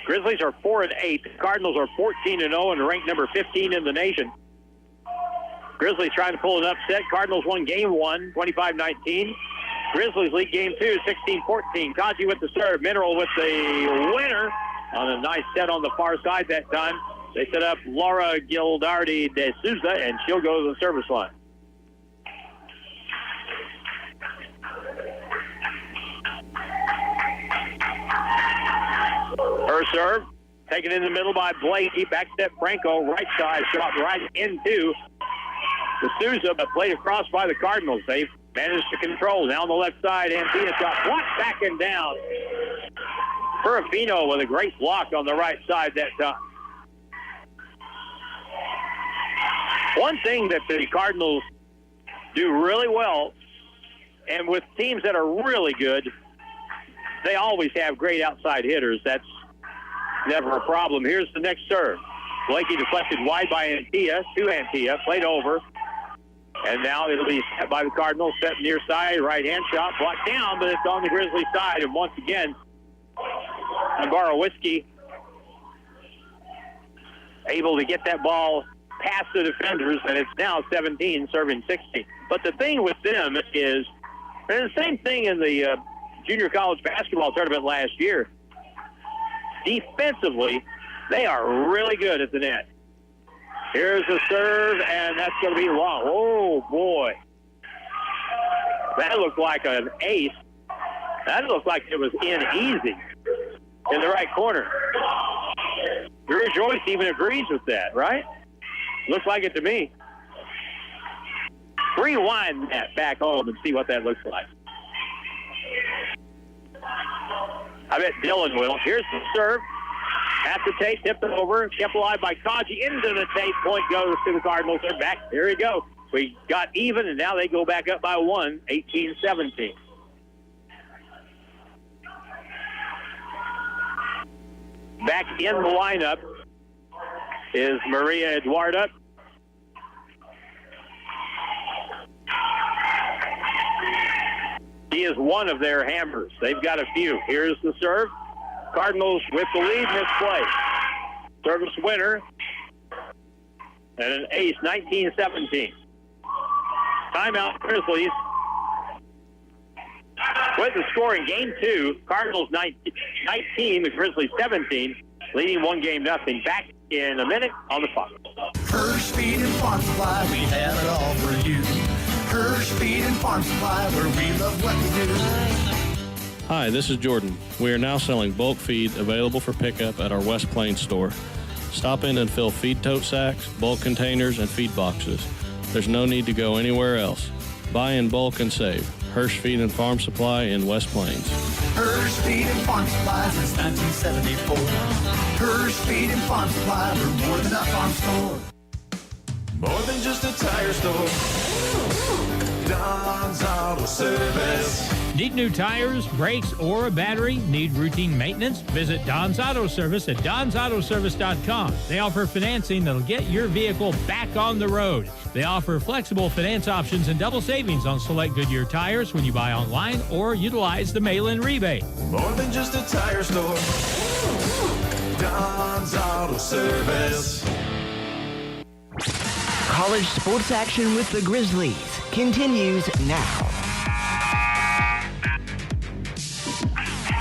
Grizzlies are 4-8. The Cardinals are 14-0 and ranked number 15 in the nation. Grizzlies trying to pull an upset. Cardinals won game 1, 25-19. Grizzlies lead game 2, 16-14. Kaji with the serve. Mineral with the winner on a nice set on the far side that time. They set up Laura Gildardi de Souza, and she'll go to the service line. Her serve, taken in the middle by Blakey. Back step Franco, right side shot right into the Souza, but played across by the Cardinals. They've managed to control. Now on the left side, Antina shot blocked back and down. Ferrafino with a great block on the right side that time. One thing that the Cardinals do really well, and with teams that are really good, they always have great outside hitters. That's never a problem. Here's the next serve. Blakey deflected wide by Antilla, to Antilla, played over. And now it'll be set by the Cardinals, set near side, right-hand shot, blocked down, but it's on the Grizzlies side. And once again, Borowitzki able to get that ball past the defenders, and it's now 17, serving 16. But the thing with them is, and the same thing in the junior college basketball tournament last year, defensively, they are really good at the net. Here's the serve, and that's going to be long. Oh, boy. That looked like an ace. That looked like it was in easy in the right corner. Drew Joyce even agrees with that, right? Looks like it to me. Rewind that back home and see what that looks like. I bet Dylan will. Here's the serve. At the tape, tipped it over, kept alive by Kaji into the tape. Point goes to the Cardinals. They're back. There you go. We got even, and now they go back up by 1, 18-17. Back in the lineup is Maria Eduarda. He is one of their hammers. They've got a few. Here's the serve. Cardinals with the lead, misplay. Service winner. And an ace, 19-17. Timeout, Grizzlies. With the score in game 2, Cardinals 19, the Grizzlies 17, leading 1-0. Back in a minute on the Fox. Hirsch Feed and Farm Supply, we have it all for you. Hirsch Feed and Farm Supply, where we love what we do. Hi, this is Jordan. We are now selling bulk feed available for pickup at our West Plains store. Stop in and fill feed tote sacks, bulk containers, and feed boxes. There's no need to go anywhere else. Buy in bulk and save. Hirsch Feed and Farm Supply in West Plains. Hirsch Feed and Farm Supply since 1974. Hirsch Feed and Farm Supply, we're more than a farm store. More than just a tire store. Don's Auto Service. Need new tires, brakes, or a battery? Need routine maintenance? Visit Don's Auto Service at donsautoservice.com. They offer financing that'll get your vehicle back on the road. They offer flexible finance options and double savings on select Goodyear tires when you buy online or utilize the mail-in rebate. More than just a tire store. Don's Auto Service. College sports action with the Grizzlies continues now.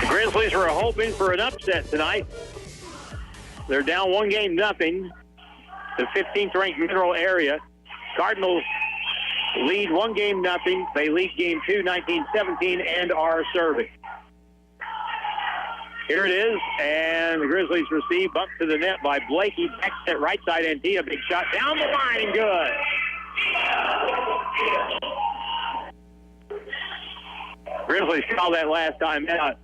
The Grizzlies were hoping for an upset tonight. They're down 1-0. The 15th ranked Mineral area. Cardinals lead 1-0. They lead game 2, 19-17, and are serving. Here it is, and the Grizzlies receive, bumped to the net by Blakey. Back set right side, Antilla, big shot down the line, good. Grizzlies called that last time out,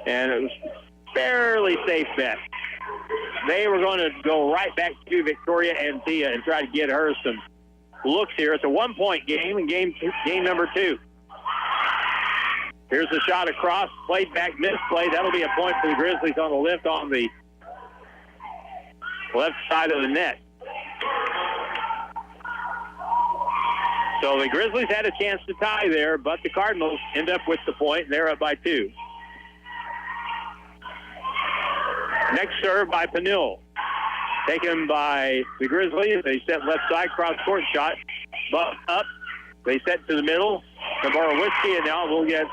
and it was fairly safe bet. They were going to go right back to Victoria Antilla and try to get her some looks here. It's a 1-point game in game number 2. Here's the shot across, played back, misplay. That'll be a point for the Grizzlies on the lift on the left side of the net. So the Grizzlies had a chance to tie there, but the Cardinals end up with the point, and they're up by 2. Next serve by Peniel. Taken by the Grizzlies. They set left side, cross-court shot. Butt up. They set to the middle. Borowitzki, and now we'll get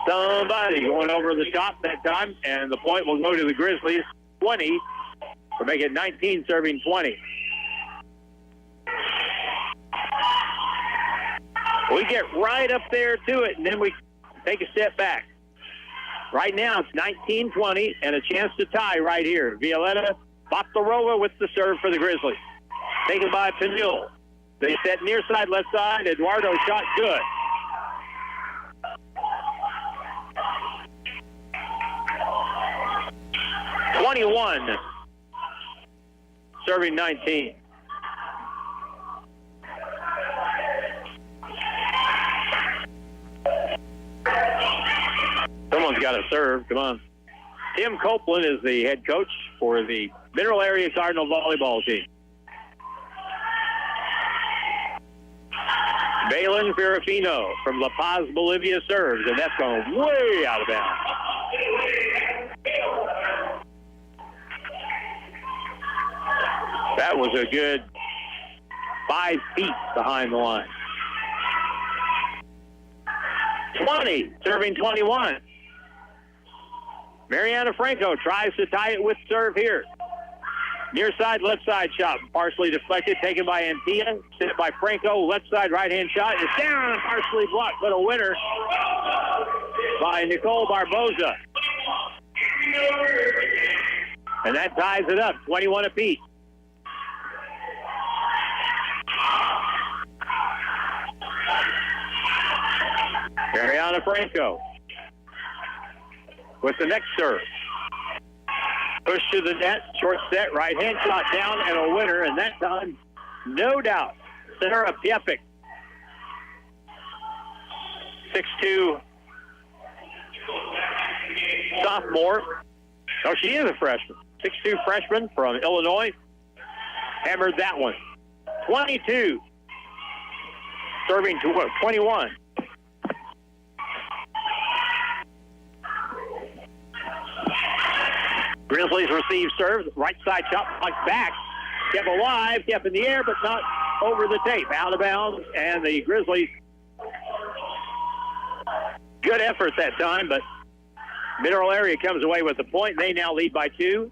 somebody going over the top that time, and the point will go to the Grizzlies, 20, to make it 19, serving 20. We get right up there to it, and then we take a step back. Right now, it's 19-20, and a chance to tie right here. Violetta Boptarova with the serve for the Grizzlies. Taken by Peniel. They set near side, left side. Eduardo shot good. (21) serving 19. Someone's got to serve. Come on. Tim Copeland is the head coach for the Mineral Area Cardinal volleyball team. Valen Ferrafino from La Paz, Bolivia serves, and that's going way out of bounds. That was a good 5 feet behind the line. 20, serving 21. Mariana Franco tries to tie it with serve here. Near side, left side shot, partially deflected, taken by Antilla, sent by Franco, left side, right-hand shot. It's down and partially blocked, but a winner by Nicole Barboza. And that ties it up, 21 apiece. Mariana Franco with the next serve. Push to the net, short set, right-hand shot down, and a winner, and that time, no doubt, Sarah Piepik. 6'2" sophomore. Oh, she is a freshman. 6'2" freshman from Illinois. Hammered that one. 22. Serving to 21. Grizzlies receive serve, right side shot, punched back, kept alive, kept in the air, but not over the tape, out of bounds, and the Grizzlies, good effort that time, but Mineral Area comes away with the point. They now lead by 2,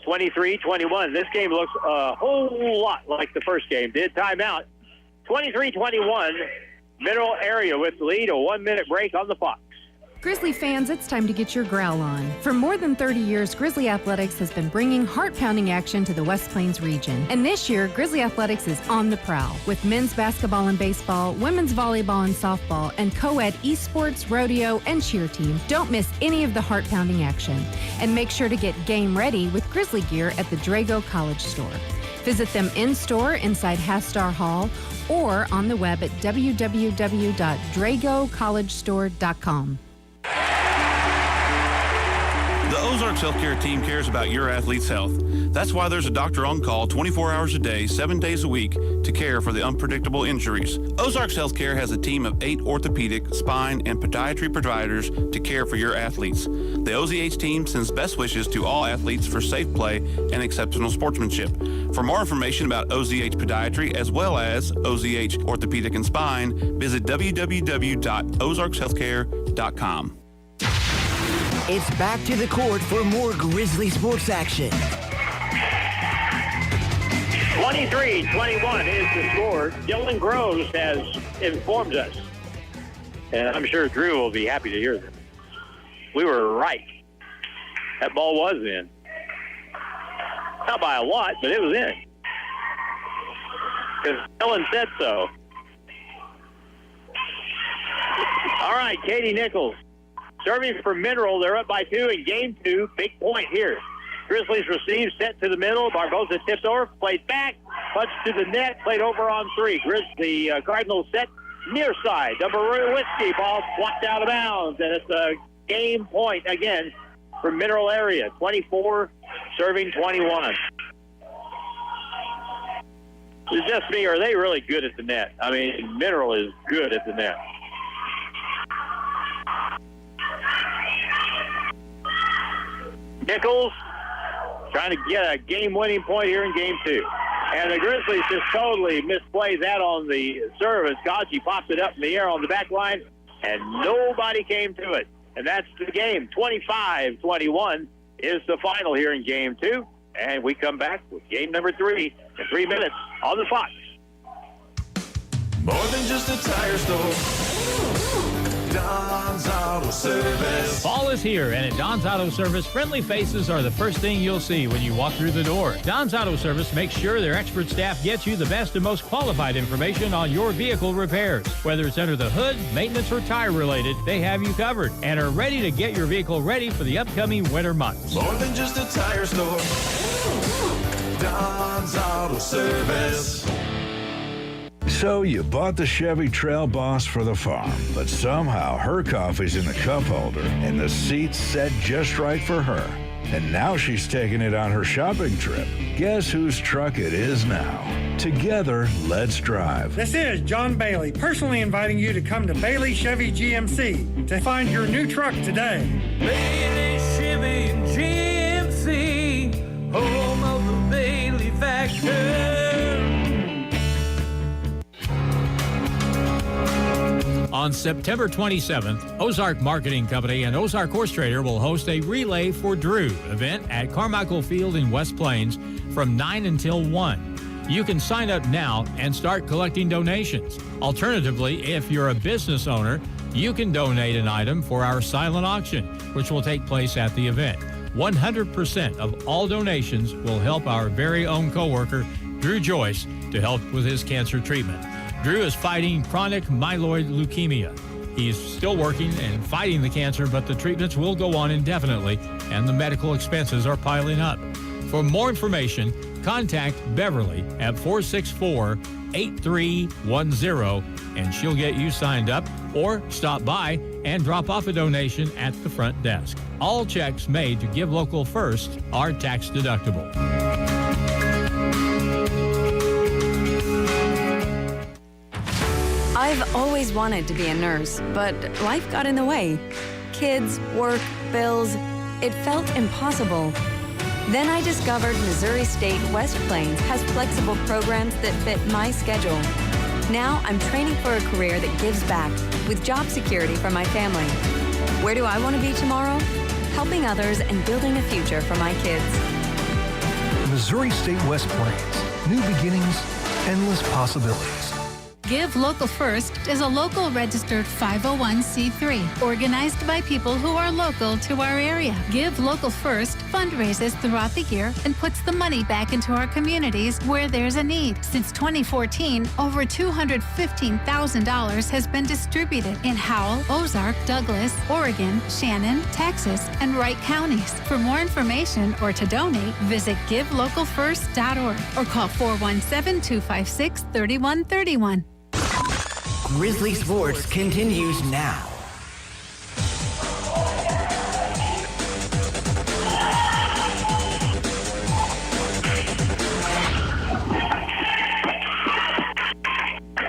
23-21. This game looks a whole lot like the first game did. Timeout, 23-21, Mineral Area with the lead, a 1-minute break on the Fox. Grizzly fans, it's time to get your growl on. For more than 30 years, Grizzly Athletics has been bringing heart-pounding action to the West Plains region. And this year, Grizzly Athletics is on the prowl with men's basketball and baseball, women's volleyball and softball, and co-ed esports, rodeo, and cheer team. Don't miss any of the heart-pounding action. And make sure to get game ready with Grizzly gear at the Drago College Store. Visit them in-store inside Hastar Hall or on the web at www.dragocollegestore.com. The Ozarks Healthcare team cares about your athlete's health. That's why there's a doctor on call 24 hours a day, 7 days a week to care for the unpredictable injuries. Ozarks Healthcare has a team of 8 orthopedic, spine, and podiatry providers to care for your athletes. The OZH team sends best wishes to all athletes for safe play and exceptional sportsmanship. For more information about OZH Podiatry as well as OZH Orthopedic and Spine, visit www.ozarkshealthcare.com. It's back to the court for more Grizzly sports action. 23-21 is the score. Dylan Groves has informed us, and I'm sure Drew will be happy to hear this. We were right. That ball was in. Not by a lot, but it was in. Because Dylan said so. All right, Katie Nichols. Serving for Mineral, they're up by 2 in game 2. Big point here. Grizzlies receive, set to the middle. Barboza tipped over, played back, punched to the net, played over on 3. The Cardinals set near side. Whiskey ball blocked out of bounds, and it's a game point again for Mineral Area. 24, serving 21. It's just me, or are they really good at the net? I mean, Mineral is good at the net. Nichols trying to get a game-winning point here in game 2. And the Grizzlies just totally misplays that on the serve as Kaji pops it up in the air on the back line, and nobody came to it. And that's the game. 25-21 is the final here in game 2. And we come back with game number 3 in 3 minutes on the Fox. More than just a tire store. Don's Auto Service. Fall is here, and at Don's Auto Service, friendly faces are the first thing you'll see when you walk through the door. Don's Auto Service makes sure their expert staff gets you the best and most qualified information on your vehicle repairs. Whether it's under the hood, maintenance, or tire related, they have you covered and are ready to get your vehicle ready for the upcoming winter months. More than just a tire store. Don's Auto Service. So you bought the Chevy Trail Boss for the farm, but somehow her coffee's in the cup holder and the seat's set just right for her. And now she's taking it on her shopping trip. Guess whose truck it is now? Together, let's drive. This is John Bailey, personally inviting you to come to Bailey Chevy GMC to find your new truck today. Bailey Chevy GMC, home of the Bailey factor. On September 27th, Ozark Marketing Company and Ozark Horse Trader will host a Relay for Drew event at Carmichael Field in West Plains from 9 until 1. You can sign up now and start collecting donations. Alternatively, if you're a business owner, you can donate an item for our silent auction, which will take place at the event. 100% of all donations will help our very own coworker, Drew Joyce, to help with his cancer treatment. Drew is fighting chronic myeloid leukemia. He's still working and fighting the cancer, but the treatments will go on indefinitely, and the medical expenses are piling up. For more information, contact Beverly at 464-8310, and she'll get you signed up, or stop by and drop off a donation at the front desk. All checks made to Give Local First are tax deductible. I've always wanted to be a nurse, but life got in the way. Kids, work, bills, it felt impossible. Then I discovered Missouri State West Plains has flexible programs that fit my schedule. Now I'm training for a career that gives back with job security for my family. Where do I want to be tomorrow? Helping others and building a future for my kids. Missouri State West Plains. New beginnings, endless possibilities. Give Local First is a local registered 501c3 organized by people who are local to our area. Give Local First fundraises throughout the year and puts the money back into our communities where there's a need. Since 2014, over $215,000 has been distributed in Howell, Ozark, Douglas, Oregon, Shannon, Texas, and Wright counties. For more information or to donate, visit givelocalfirst.org or call 417-256-3131. Grizzly Sports continues now.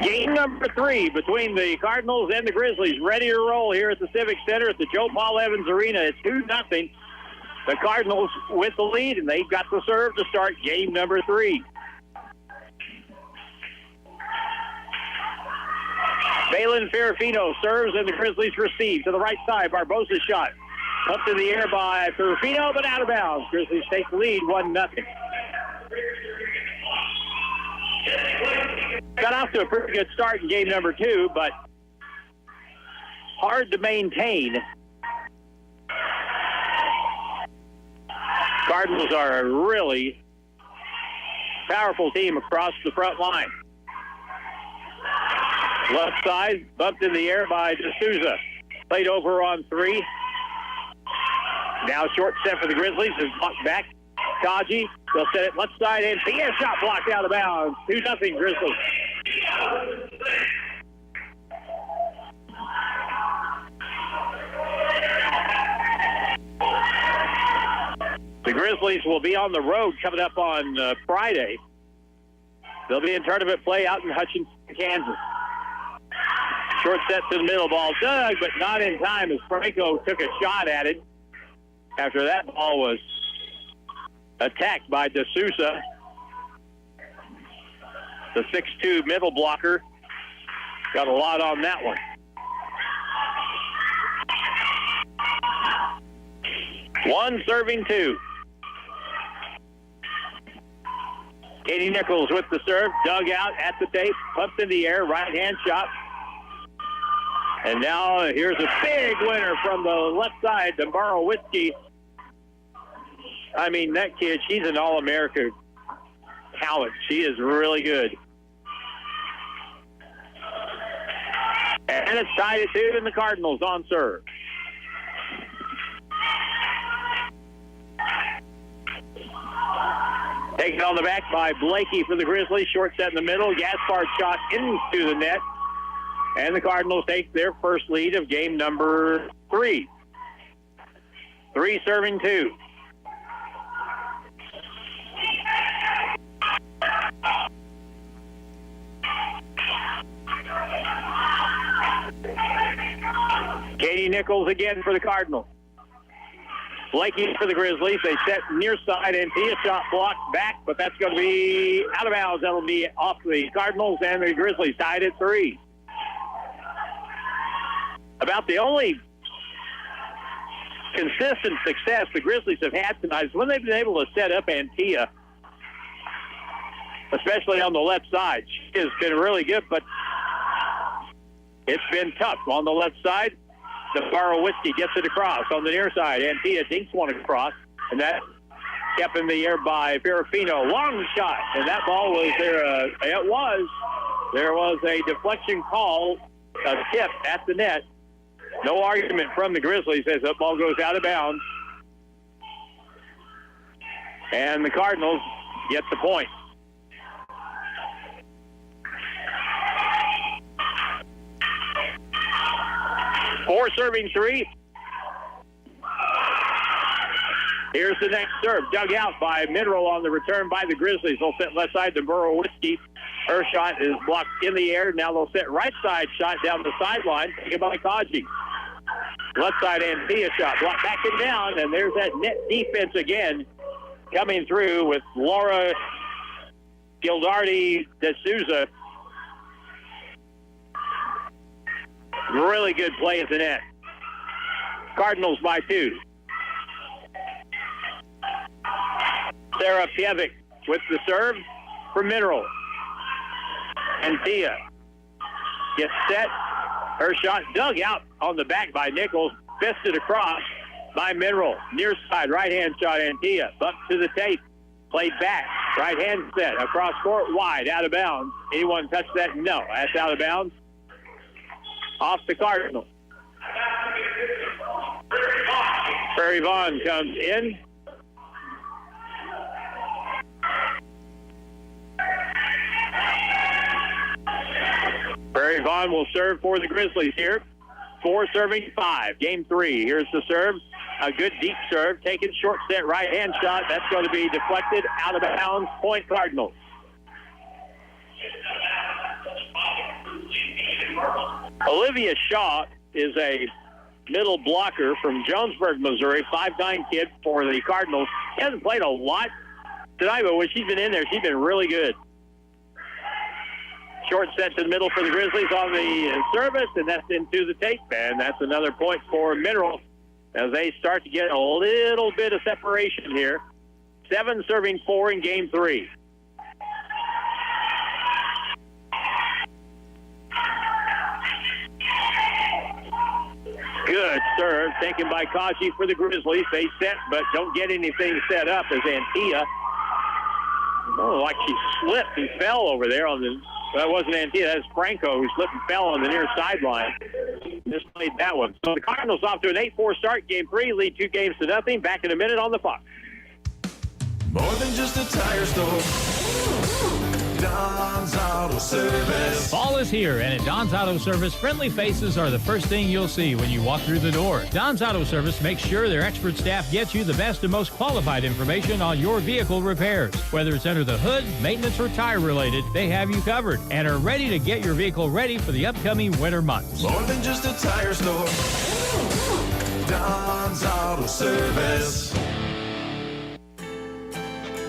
Game number 3 between the Cardinals and the Grizzlies, ready to roll here at the Civic Center at the Joe Paul Evans Arena. It's 2-0. The Cardinals with the lead, and they've got to serve to start game number 3. Valen Ferrafino serves, and the Grizzlies receive to the right side. Barbosa's shot up in the air by Ferrafino, but out of bounds. Grizzlies take the lead 1-0. Got off to a pretty good start in game number 2, but hard to maintain. Cardinals are a really powerful team across the front line. Left side, bumped in the air by D'Souza. Played over on 3. Now short set for the Grizzlies. Is blocked back. Kaji, they'll set it left side, and Pierre shot blocked out of bounds. 2-0 Grizzlies. The Grizzlies will be on the road coming up on Friday. They'll be in tournament play out in Hutchinson, Kansas. Short set to the middle, ball dug, but not in time as Franco took a shot at it after that ball was attacked by D'Souza. The 6'2 middle blocker got a lot on that one. One serving 2. Katie Nichols with the serve, dug out at the tape, pumped in the air, right-hand shot. And now here's a big winner from the left side to Borowitzki. I mean, that kid, she's an All-America talent. She is really good. And it's tied at 2, and the Cardinals on serve. Taken on the back by Blakey for the Grizzlies. Short set in the middle. Gaspard shot into the net. And the Cardinals take their first lead of game number 3. 3 serving 2. Katie Nichols again for the Cardinals. Blakey for the Grizzlies. They set near side. Antia shot blocked back, but that's going to be out of bounds. That'll be off the Cardinals, and the Grizzlies tied at 3. About the only consistent success the Grizzlies have had tonight is when they've been able to set up Antia, especially on the left side. She has been really good, but it's been tough on the left side. Whiskey gets it across on the near side. Antia dinks one across, and that kept in the air by Ferrafino. Long shot, and that ball was there. There was a deflection call, a tip at the net. No argument from the Grizzlies as that ball goes out of bounds. And the Cardinals get the point. Four serving 3. Here's the next serve. Dug out by Mineral on the return by the Grizzlies. They'll set left side to Whiskey. Her shot is blocked in the air. Now they'll set right side shot down the sideline. Taken by Kaji. Left side Antia shot. Blocked back and down. And there's that net defense again coming through with Laura Gildardi D'Souza. Really good play at the net. Cardinals by 2. Sarah Pievic with the serve for Mineral. Antia gets set. Her shot dug out on the back by Nichols. Fisted across by Mineral. Near side, right-hand shot, Antia. Up to the tape. Played back. Right-hand set. Across court, wide, out of bounds. Anyone touch that? No. That's out of bounds. Off the Cardinals. Prairie Vaughn comes in. Prairie Vaughn will serve for the Grizzlies here. 4 serving 5. Game 3. Here's the serve. A good deep serve. Taken short set right-hand shot. That's going to be deflected out of bounds. Point Cardinals. Olivia Shaw is a middle blocker from Jonesburg, Missouri, 5'9" kid for the Cardinals. She hasn't played a lot tonight, but when she's been in there, she's been really good. Short set to the middle for the Grizzlies on the service, and that's into the tape, and that's another point for Mineral as they start to get a little bit of separation here. 7 serving 4 in game 3. Good serve taken by Kaji for the Grizzlies. They set, but don't get anything set up as Antia. Oh, like she slipped and fell over there on the. That wasn't Antia. That's Franco who slipped and fell on the near sideline. Just played that one. So the Cardinals off to an 8-4 start. Game 3, lead 2-0. Back in a minute on the Fox. More than just a tire store. Don's Auto Service. Fall is here, and at Don's Auto Service, friendly faces are the first thing you'll see when you walk through the door. Don's Auto Service makes sure their expert staff gets you the best and most qualified information on your vehicle repairs. Whether it's under the hood, maintenance, or tire related, they have you covered and are ready to get your vehicle ready for the upcoming winter months. More than just a tire store. Don's Auto Service.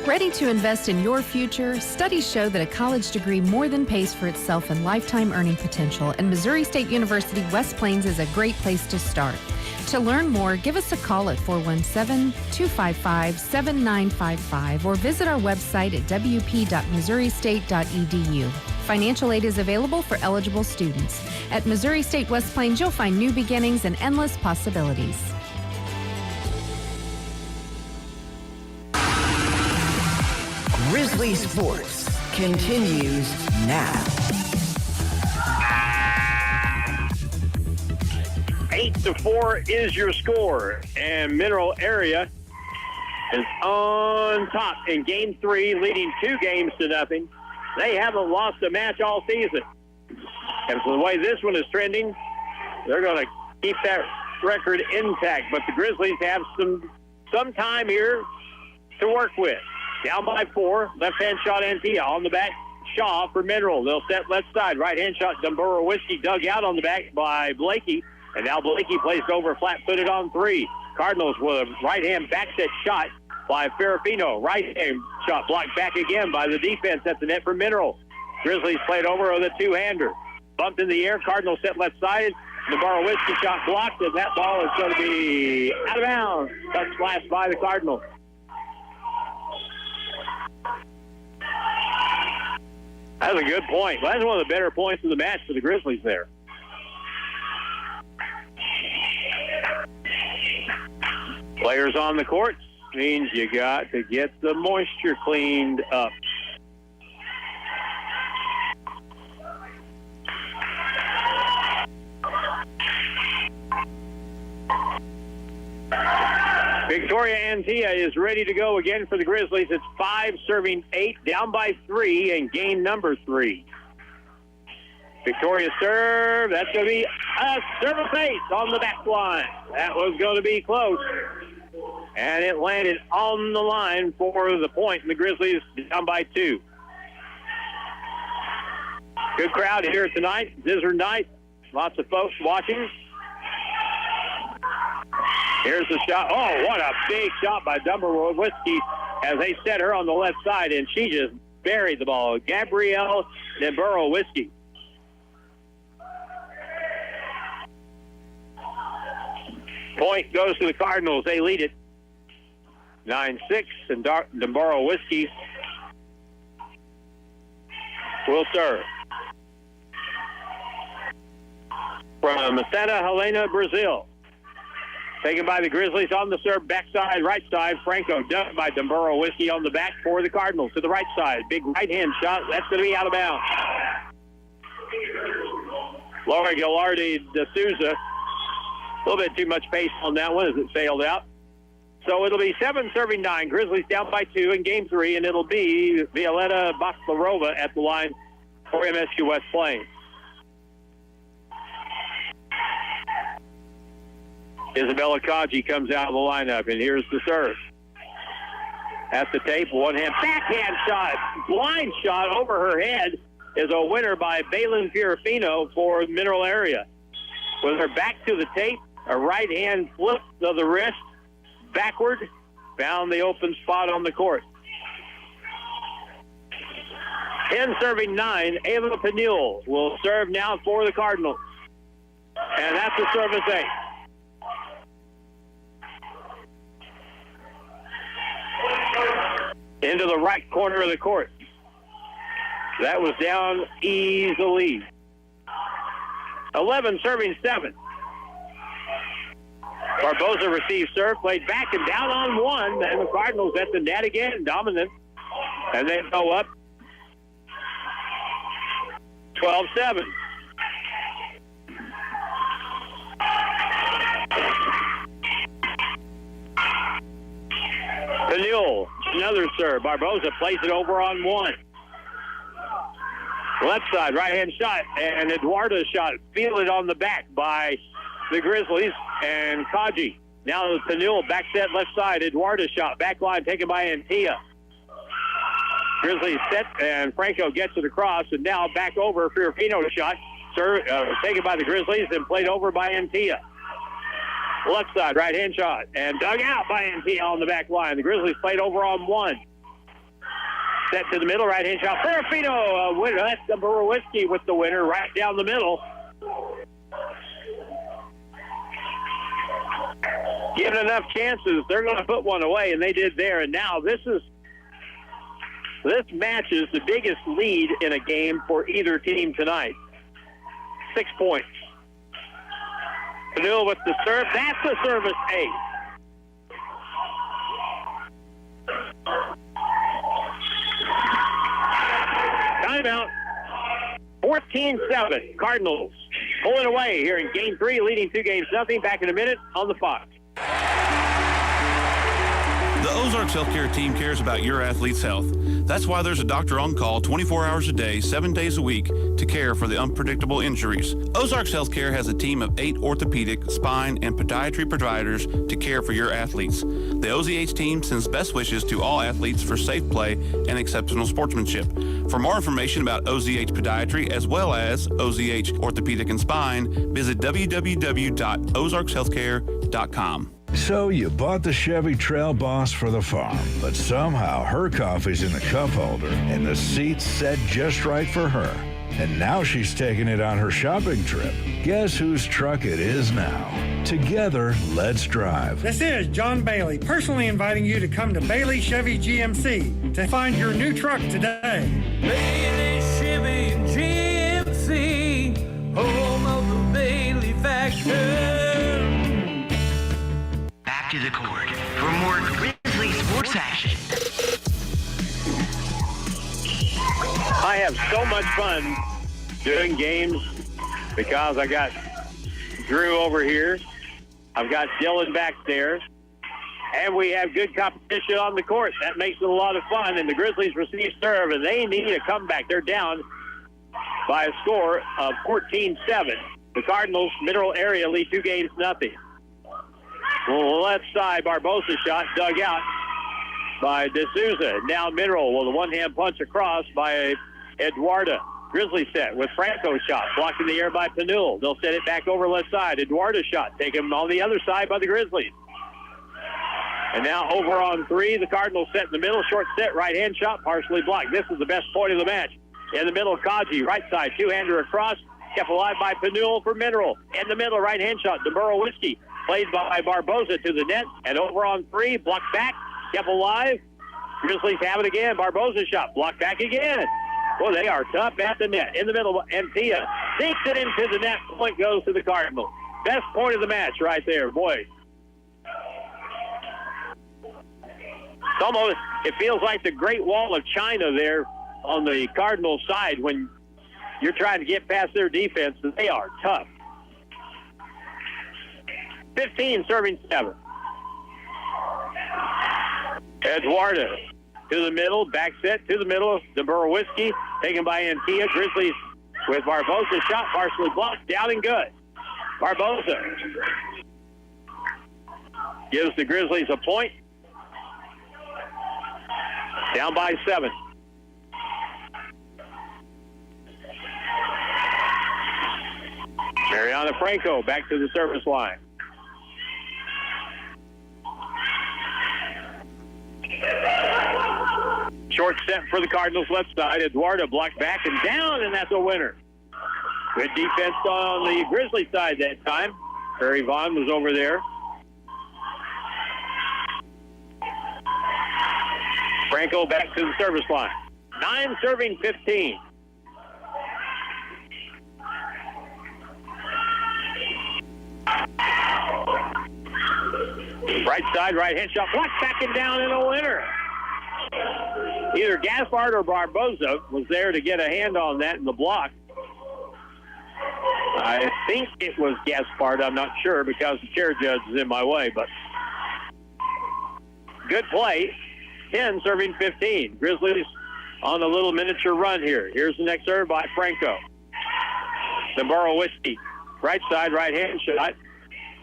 Ready to invest in your future? Studies show that a college degree more than pays for itself in lifetime earning potential, and Missouri State University West Plains is a great place to start. To learn more, give us a call at 417-255-7955 or visit our website at wp.missouristate.edu. Financial aid is available for eligible students. At Missouri State West Plains, you'll find new beginnings and endless possibilities. Grizzly Sports continues now. 8-4 is your score, and Mineral area is on top in Game 3, leading 2-0. They haven't lost a match all season. And for the way this one is trending, they're going to keep that record intact. But the Grizzlies have some time here to work with. Down by 4, left-hand shot Antilla on the back. Shaw for Mineral. They'll set left side. Right-hand shot Dumburo Whiskey dug out on the back by Blakey. And now Blakey placed over flat-footed on 3. Cardinals with a right-hand backset shot by Ferrafino. Right-hand shot blocked back again by the defense at the net for Mineral. Grizzlies played over with a two-hander. Bumped in the air. Cardinals set left side. Dumburo Whiskey shot blocked, and that ball is going to be out of bounds. Touch last by the Cardinals. That's a good point. Well, that's one of the better points of the match for the Grizzlies there. Players on the court means you got to get the moisture cleaned up. Victoria Antilla is ready to go again for the Grizzlies. It's 5 serving 8, down by 3, and game number 3. Victoria serve. That's going to be a service ace on the back line. That was going to be close. And it landed on the line for the point, and the Grizzlies down by 2. Good crowd here tonight. Zizzer night. Lots of folks watching. Here's the shot. Oh, what a big shot by Dumburo Whiskey as they set her on the left side, and she just buried the ball. Gabrielle Dumburo Whiskey. Point goes to the Cardinals. They lead it 9-6, and Dumburo Whiskey will serve. From Santa Helena, Brazil. Taken by the Grizzlies on the serve, backside, right side. Franco dumped by Dumburo Whiskey on the back for the Cardinals to the right side. Big right-hand shot. That's going to be out of bounds. Laura Gilardi de Souza. A little bit too much pace on that one as it sailed out. So it'll be 7 serving 9. Grizzlies down by 2 in game 3, and it'll be Violetta Baklarova at the line for MSU West Plains. Isabella Kaji comes out of the lineup, and here's the serve. At the tape, one-hand backhand shot, blind shot over her head is a winner by Balin Fiorfino for the Mineral area. With her back to the tape, a right-hand flip of the wrist, backward, found the open spot on the court. 10 serving 9, Ava Peniel will serve now for the Cardinals. And that's a service ace. Into the right corner of the court. That was down easily. 11 serving 7. Barboza received serve, played back and down on 1, and the Cardinals at the net again, dominant. And they go up 12-7. Peniel, another serve. Barboza plays it over on 1. Left side, right-hand shot, and Eduardo's shot fielded on the back by the Grizzlies and Kaji. Now Peniel back set left side. Eduardo's shot, back line taken by Antilla. Grizzlies set, and Franco gets it across, and now back over Fiorfino's shot, taken by the Grizzlies and played over by Antilla. Left side, right-hand shot, and dug out by Antilla on the back line. The Grizzlies played over on 1. Set to the middle, right-hand shot. Ferrafino, winner. That's Dumburo Whiskey with the winner right down the middle. Given enough chances, they're going to put one away, and they did there. And now this match is the biggest lead in a game for either team tonight. 6 points. Peniel with the serve. That's a service ace. Timeout. 14-7. Cardinals pulling away here in game 3, leading 2-0. Back in a minute on the Fox. The Ozarks Healthcare team cares about your athlete's health. That's why there's a doctor on call 24 hours a day, 7 days a week to care for the unpredictable injuries. Ozarks Healthcare has a team of 8 orthopedic, spine, and podiatry providers to care for your athletes. The OZH team sends best wishes to all athletes for safe play and exceptional sportsmanship. For more information about OZH Podiatry as well as OZH Orthopedic and Spine, visit www.ozarkshealthcare.com. So you bought the Chevy Trail Boss for the farm, but somehow her coffee's in the cup holder and the seat's set just right for her. And now she's taking it on her shopping trip. Guess whose truck it is now? Together, let's drive. This is John Bailey, personally inviting you to come to Bailey Chevy GMC to find your new truck today. Bailey Chevy GMC, home of the Bailey factor. Back to the court for more Grizzly sports action. I have so much fun doing games because I got Drew over here. I've got Dylan back there. And we have good competition on the court. That makes it a lot of fun. And the Grizzlies receive serve, and they need a comeback. They're down by a score of 14-7. The Cardinals, middle area, lead 2-0. Well, left side, Barbosa shot dug out by D'Souza. Now Mineral with a one-hand punch across by Eduarda. Grizzly set with Franco's shot blocked in the air by Panul. They'll set it back over left side. Eduarda's shot taken on the other side by the Grizzlies. And now over on 3, the Cardinals set in the middle. Short set, right-hand shot, partially blocked. This is the best point of the match. In the middle, Kaji, right side, two-hander across. Kept alive by Panul for Mineral. In the middle, right-hand shot, DeBurrow Whiskey. Played by Barbosa to the net. And over on 3, blocked back, kept alive. Grizzlies have it again. Barbosa shot, blocked back again. Well, they are tough at the net. In the middle, Antia sinks it into the net. Point goes to the Cardinals. Best point of the match right there, boy. It's almost, it feels like the Great Wall of China there on the Cardinals side when you're trying to get past their defense. They are tough. 15 serving 7. Eduarda to the middle, back set to the middle. DeBurrow Whiskey taken by Antia. Grizzlies with Barbosa shot partially blocked, down and good. Barbosa gives the Grizzlies a point. Down by 7. Mariana Franco back to the service line. Short set for the Cardinals left side. Eduardo blocked back and down, and that's a winner. Good defense on the Grizzlies side that time. Barry Vaughn was over there. Franco back to the service line. 9 serving 15. Right side, right-hand shot, blocked back and down, and a winner. Either Gaspard or Barbosa was there to get a hand on that in the block. I think it was Gaspard. I'm not sure because the chair judge is in my way, but good play. 10 serving 15. Grizzlies on a little miniature run here. Here's the next serve by Franco. DeBurrow Whiskey. Right side, right-hand shot.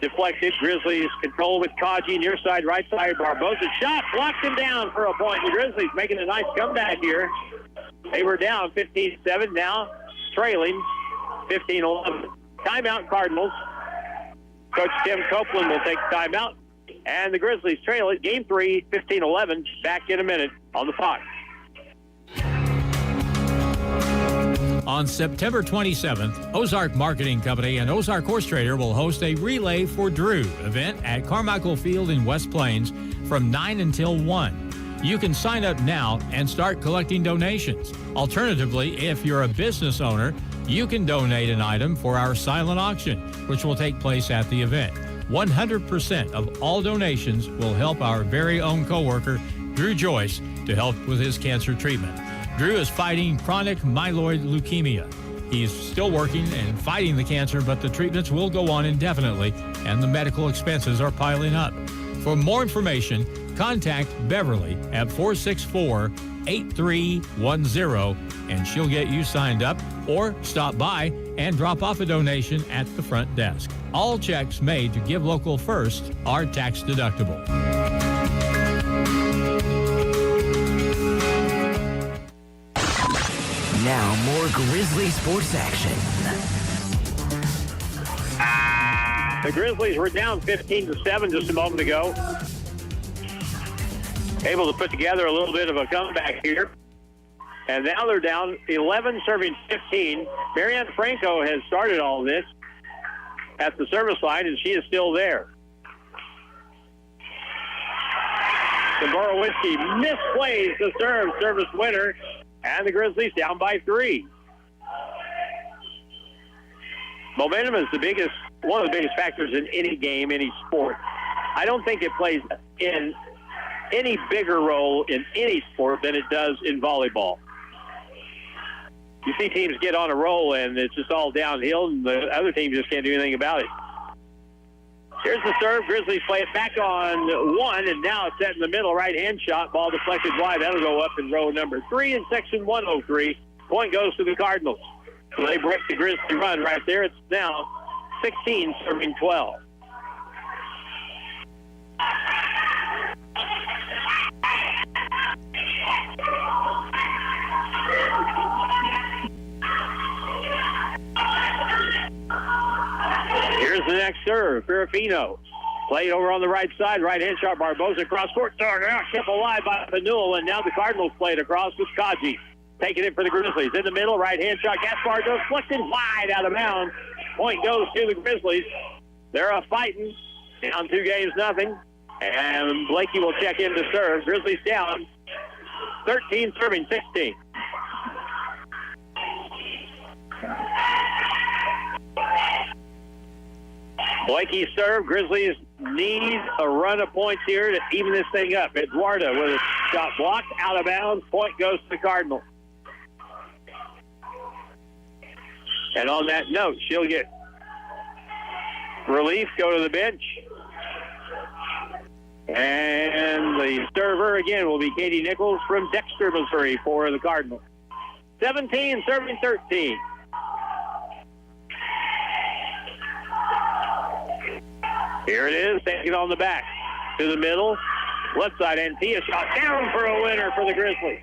Deflected. Grizzlies control with Kaji. Near side, right side. Barbosa shot. Blocked him down for a point. The Grizzlies making a nice comeback here. They were down 15-7. Now trailing 15-11. Timeout Cardinals. Coach Tim Copeland will take the timeout. And the Grizzlies trail it. Game 3, 15-11. Back in a minute on the Fox. On September 27th, Ozark Marketing Company and Ozark Horse Trader will host a Relay for Drew event at Carmichael Field in West Plains from 9 until 1. You can sign up now and start collecting donations. Alternatively, if you're a business owner, you can donate an item for our silent auction, which will take place at the event. 100% of all donations will help our very own coworker, Drew Joyce, to help with his cancer treatment. Drew is fighting chronic myeloid leukemia. He's still working and fighting the cancer, but the treatments will go on indefinitely, and the medical expenses are piling up. For more information, contact Beverly at 464-8310 and she'll get you signed up, or stop by and drop off a donation at the front desk. All checks made to Give Local First are tax deductible. Now more Grizzly sports action. The Grizzlies were down 15-7 just a moment ago. Able to put together a little bit of a comeback here. And now they're down 11, serving 15. Marianne Franco has started all of this at the service line, and she is still there. Borowitsky misplays the service winner, and the Grizzlies down by 3. Momentum is one of the biggest factors in any game, any sport. I don't think it plays in any bigger role in any sport than it does in volleyball. You see teams get on a roll, and it's just all downhill, and the other team just can't do anything about it. Here's the serve. Grizzlies play it back on 1, and now it's set in the middle. Right-hand shot. Ball deflected wide. That'll go up in row number 3 in section 103. Point goes to the Cardinals. So they break the Grizzly run right there. It's now 16 serving 12. Here's the next serve. Ferrafino. Played over on the right side. Right-hand shot. Barbosa cross court. Started out. Kept alive by Panul. And now the Cardinals played across with Kaji. Taking it for the Grizzlies. In the middle. Right-hand shot. Gaspar deflected wide out of bounds. Point goes to the Grizzlies. They're fighting. Down 2-0. And Blakey will check in to serve. Grizzlies down 13 serving 16. Blakey serve. Grizzlies need a run of points here to even this thing up. Eduardo with a shot blocked out of bounds. Point goes to the Cardinals. And on that note, she'll get relief, go to the bench. And the server again will be Katie Nichols from Dexter, Missouri for the Cardinals. 17 serving 13. Here it is, taking on the back. To the middle. Left side, Antia shot down for a winner for the Grizzlies.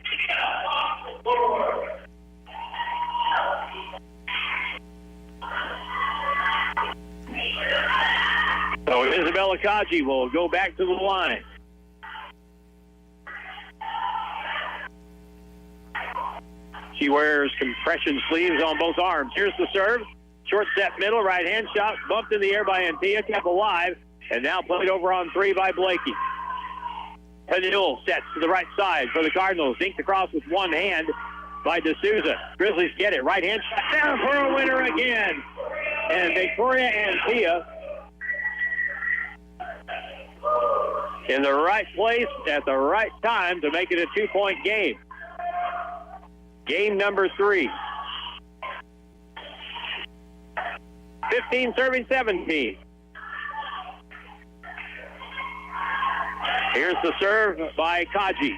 So Isabella Kaji will go back to the line. She wears compression sleeves on both arms. Here's the serve. Short set middle, right-hand shot, bumped in the air by Antia, kept alive, and now played over on 3 by Blakey. Panul sets to the right side for the Cardinals. Dinked across with one hand by D'Souza. Grizzlies get it. Right-hand shot down for a winner again. And Victoria Antia in the right place at the right time to make it a 2-point game. Game number 3. 15 serving 17. Here's the serve by Kaji.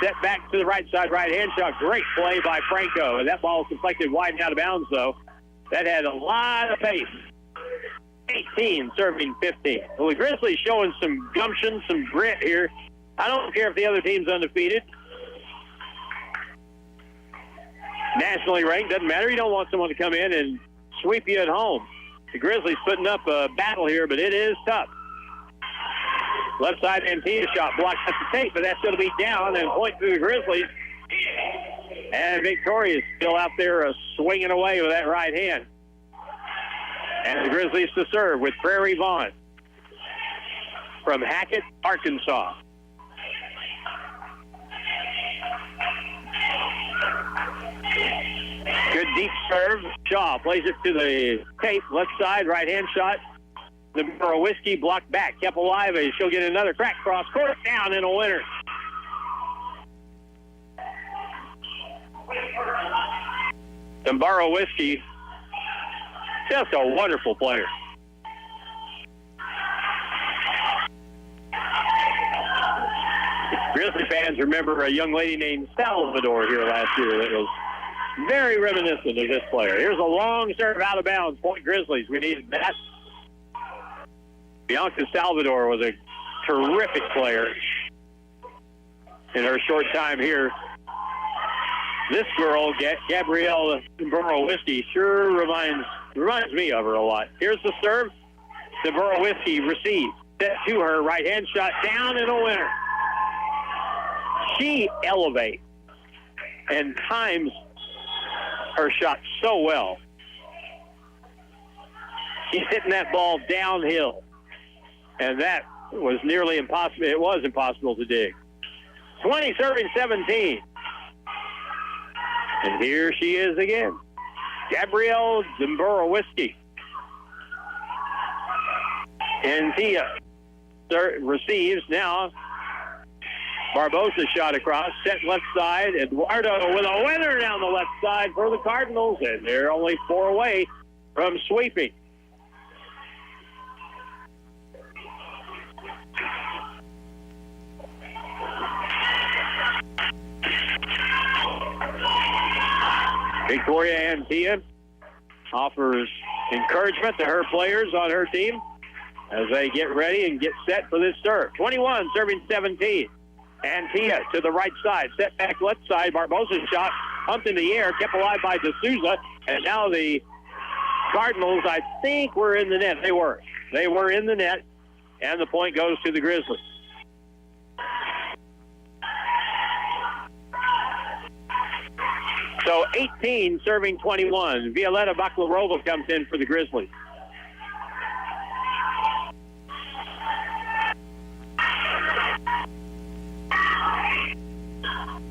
Set back to the right side, right-hand shot. Great play by Franco. And that ball is deflected wide and out of bounds, though. That had a lot of pace. 18 serving 15. Well, the Grizzlies showing some gumption, some grit here. I don't care if the other team's undefeated. Nationally ranked, doesn't matter. You don't want someone to come in and sweep you at home. The Grizzlies putting up a battle here, but it is tough. Left side Antia shot blocked at the tape, but that's going to be down and point to the Grizzlies. And Victoria is still out there swinging away with that right hand. And the Grizzlies to serve with Prairie Vaughn from Hackett, Arkansas. Good deep serve. Shaw plays it to the tape, left side, right-hand shot. The Borowitsky blocked back, kept alive, and she'll get another crack cross court down and a winner. And Borowitsky, just a wonderful player. Grizzly fans remember a young lady named Salvador here last year that was very reminiscent of this player. Here's a long serve out of bounds. Point Grizzlies. We needed that. Bianca Salvador was a terrific player in her short time here. This girl, Gabrielle Burrow-Whiskey, sure reminds me of her a lot. Here's the serve. The Burrow-Whiskey receives. Set to her. Right-hand shot down and a winner. She elevates and times her shot so well. She's hitting that ball downhill. And that was nearly impossible. It was impossible to dig. 20 serving 17. And here she is again. Gabrielle Burrow-Whiskey. And Tia receives now. Barbosa shot across, set left side. Eduardo with a winner down the left side for the Cardinals, and they're only 4 away from sweeping. Victoria Antia offers encouragement to her players on her team as they get ready and get set for this serve. 21 serving 17. Antia to the right side, set back left side. Barbosa's shot pumped in the air, kept alive by D'Souza, and now the Cardinals, I think, were in the net. They were in the net, and the point goes to the Grizzlies. So 18 serving 21. Violetta Baklarova comes in for the Grizzlies.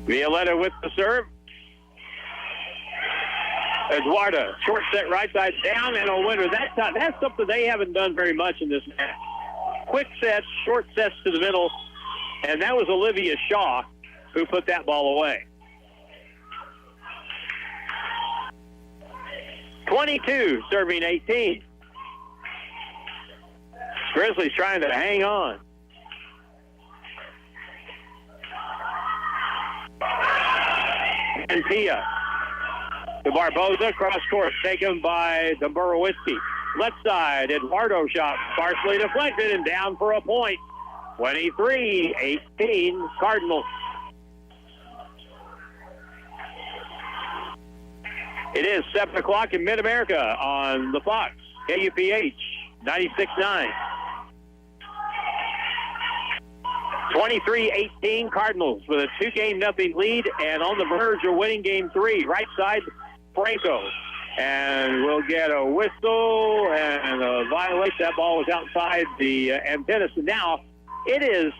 Violetta with the serve. Eduardo, short set right side down and a winner. That's something they haven't done very much in this match. Quick sets, short sets to the middle, and that was Olivia Shaw who put that ball away. 22 serving 18. Grizzlies trying to hang on. And Tia to Barbosa, cross court, taken by the Burrow-Whiskey. Left side, Eduardo shot, partially deflected and down for a point. 23-18, Cardinals. It is 7 o'clock in Mid-America on the Fox, KUPH 96.9. 23-18 Cardinals with a 2-0 lead and on the verge of winning game 3. Right side, Franco. And we'll get a whistle and a violation. That ball was outside the antenna. So now it is,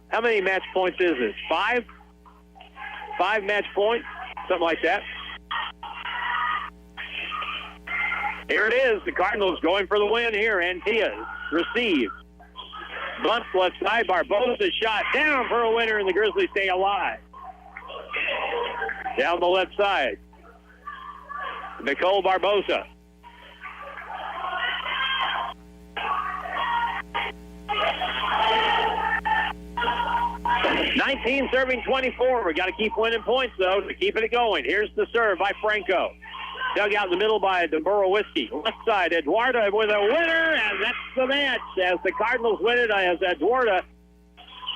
how many match points is this? 5? 5 match points? Something like that. Here it is. The Cardinals going for the win here. Antia receives. Blunt left side. Barbosa shot down for a winner, and the Grizzlies stay alive. Down the left side. Nicole Barbosa. (19 serving 24). We got to keep winning points, though, to keep it going. Here's the serve by Franco. Dug out in the middle by the Burrow-Whiskey. Left side, Eduardo with a winner, and that's the match as the Cardinals win it, as Eduardo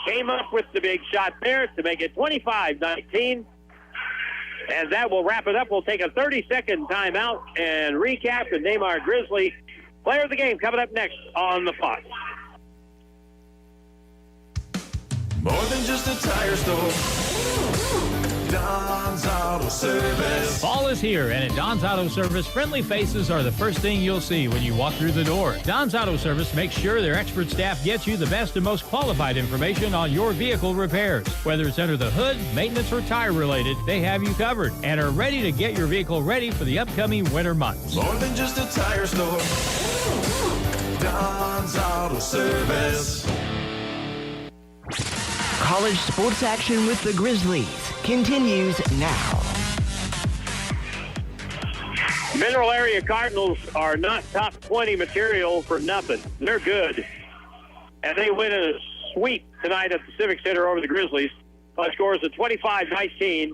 came up with the big shot there to make it 25-19. And that will wrap it up. We'll take a 30-second timeout and recap and name our Grizzly player of the game coming up next on the Fox. More than just a tire store. Don's Auto Service. Fall is here, and at Don's Auto Service, friendly faces are the first thing you'll see when you walk through the door. Don's Auto Service makes sure their expert staff gets you the best and most qualified information on your vehicle repairs. Whether it's under the hood, maintenance, or tire related, they have you covered and are ready to get your vehicle ready for the upcoming winter months. More than just a tire store. Don's Auto Service. College sports action with the Grizzlies continues now. Mineral Area Cardinals are not top 20 material for nothing. They're good. And they win a sweep tonight at the Civic Center over the Grizzlies by scores of 25-19,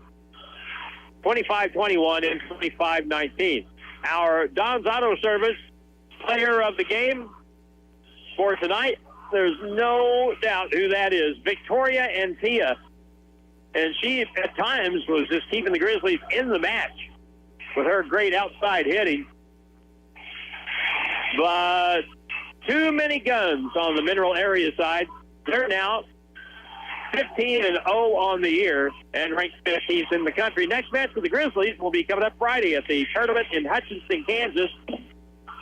25-21, and 25-19. Our Don's Auto Service player of the game for tonight, there's no doubt who that is. Victoria Antia. And she, at times, was just keeping the Grizzlies in the match with her great outside hitting. But too many guns on the Mineral area side. They're now 15-0 on the year and ranked 15th in the country. Next match for the Grizzlies will be coming up Friday at the tournament in Hutchinson, Kansas,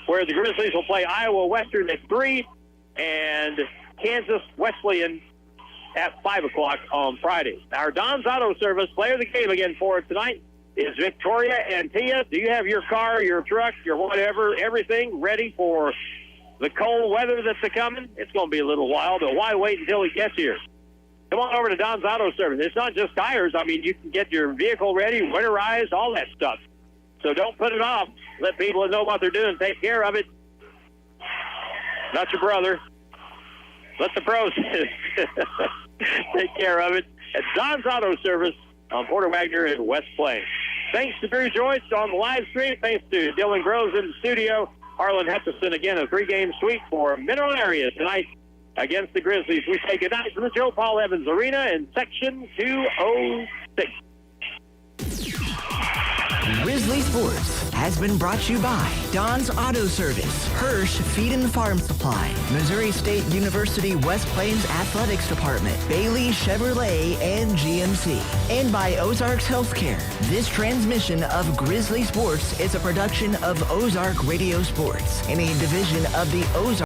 where the Grizzlies will play Iowa Western at 3 and Kansas Wesleyan at 5 o'clock on Friday. Our Don's Auto Service player of the game again for tonight is Victoria Antia. Do you have your car, your truck, your whatever, everything ready for the cold weather that's a-coming? It's going to be a little while, but why wait until it gets here? Come on over to Don's Auto Service. It's not just tires. I mean, you can get your vehicle ready, winterized, all that stuff. So don't put it off. Let people know what they're doing. Take care of it. Not your brother. Let the pros take care of it at Don's Auto Service on Porter Wagner in West Plains. Thanks to Drew Joyce on the live stream. Thanks to Dylan Groves in the studio. Harlan Hutchison again, a 3-game sweep for Mineral area tonight against the Grizzlies. We say goodnight from the Joe Paul Evans Arena in Section 206. Grizzly Sports has been brought to you by Don's Auto Service, Hirsch Feed and Farm Supply, Missouri State University West Plains Athletics Department, Bailey Chevrolet and GMC, and by Ozarks Healthcare. This transmission of Grizzly Sports is a production of Ozark Radio Sports, and a division of the Ozark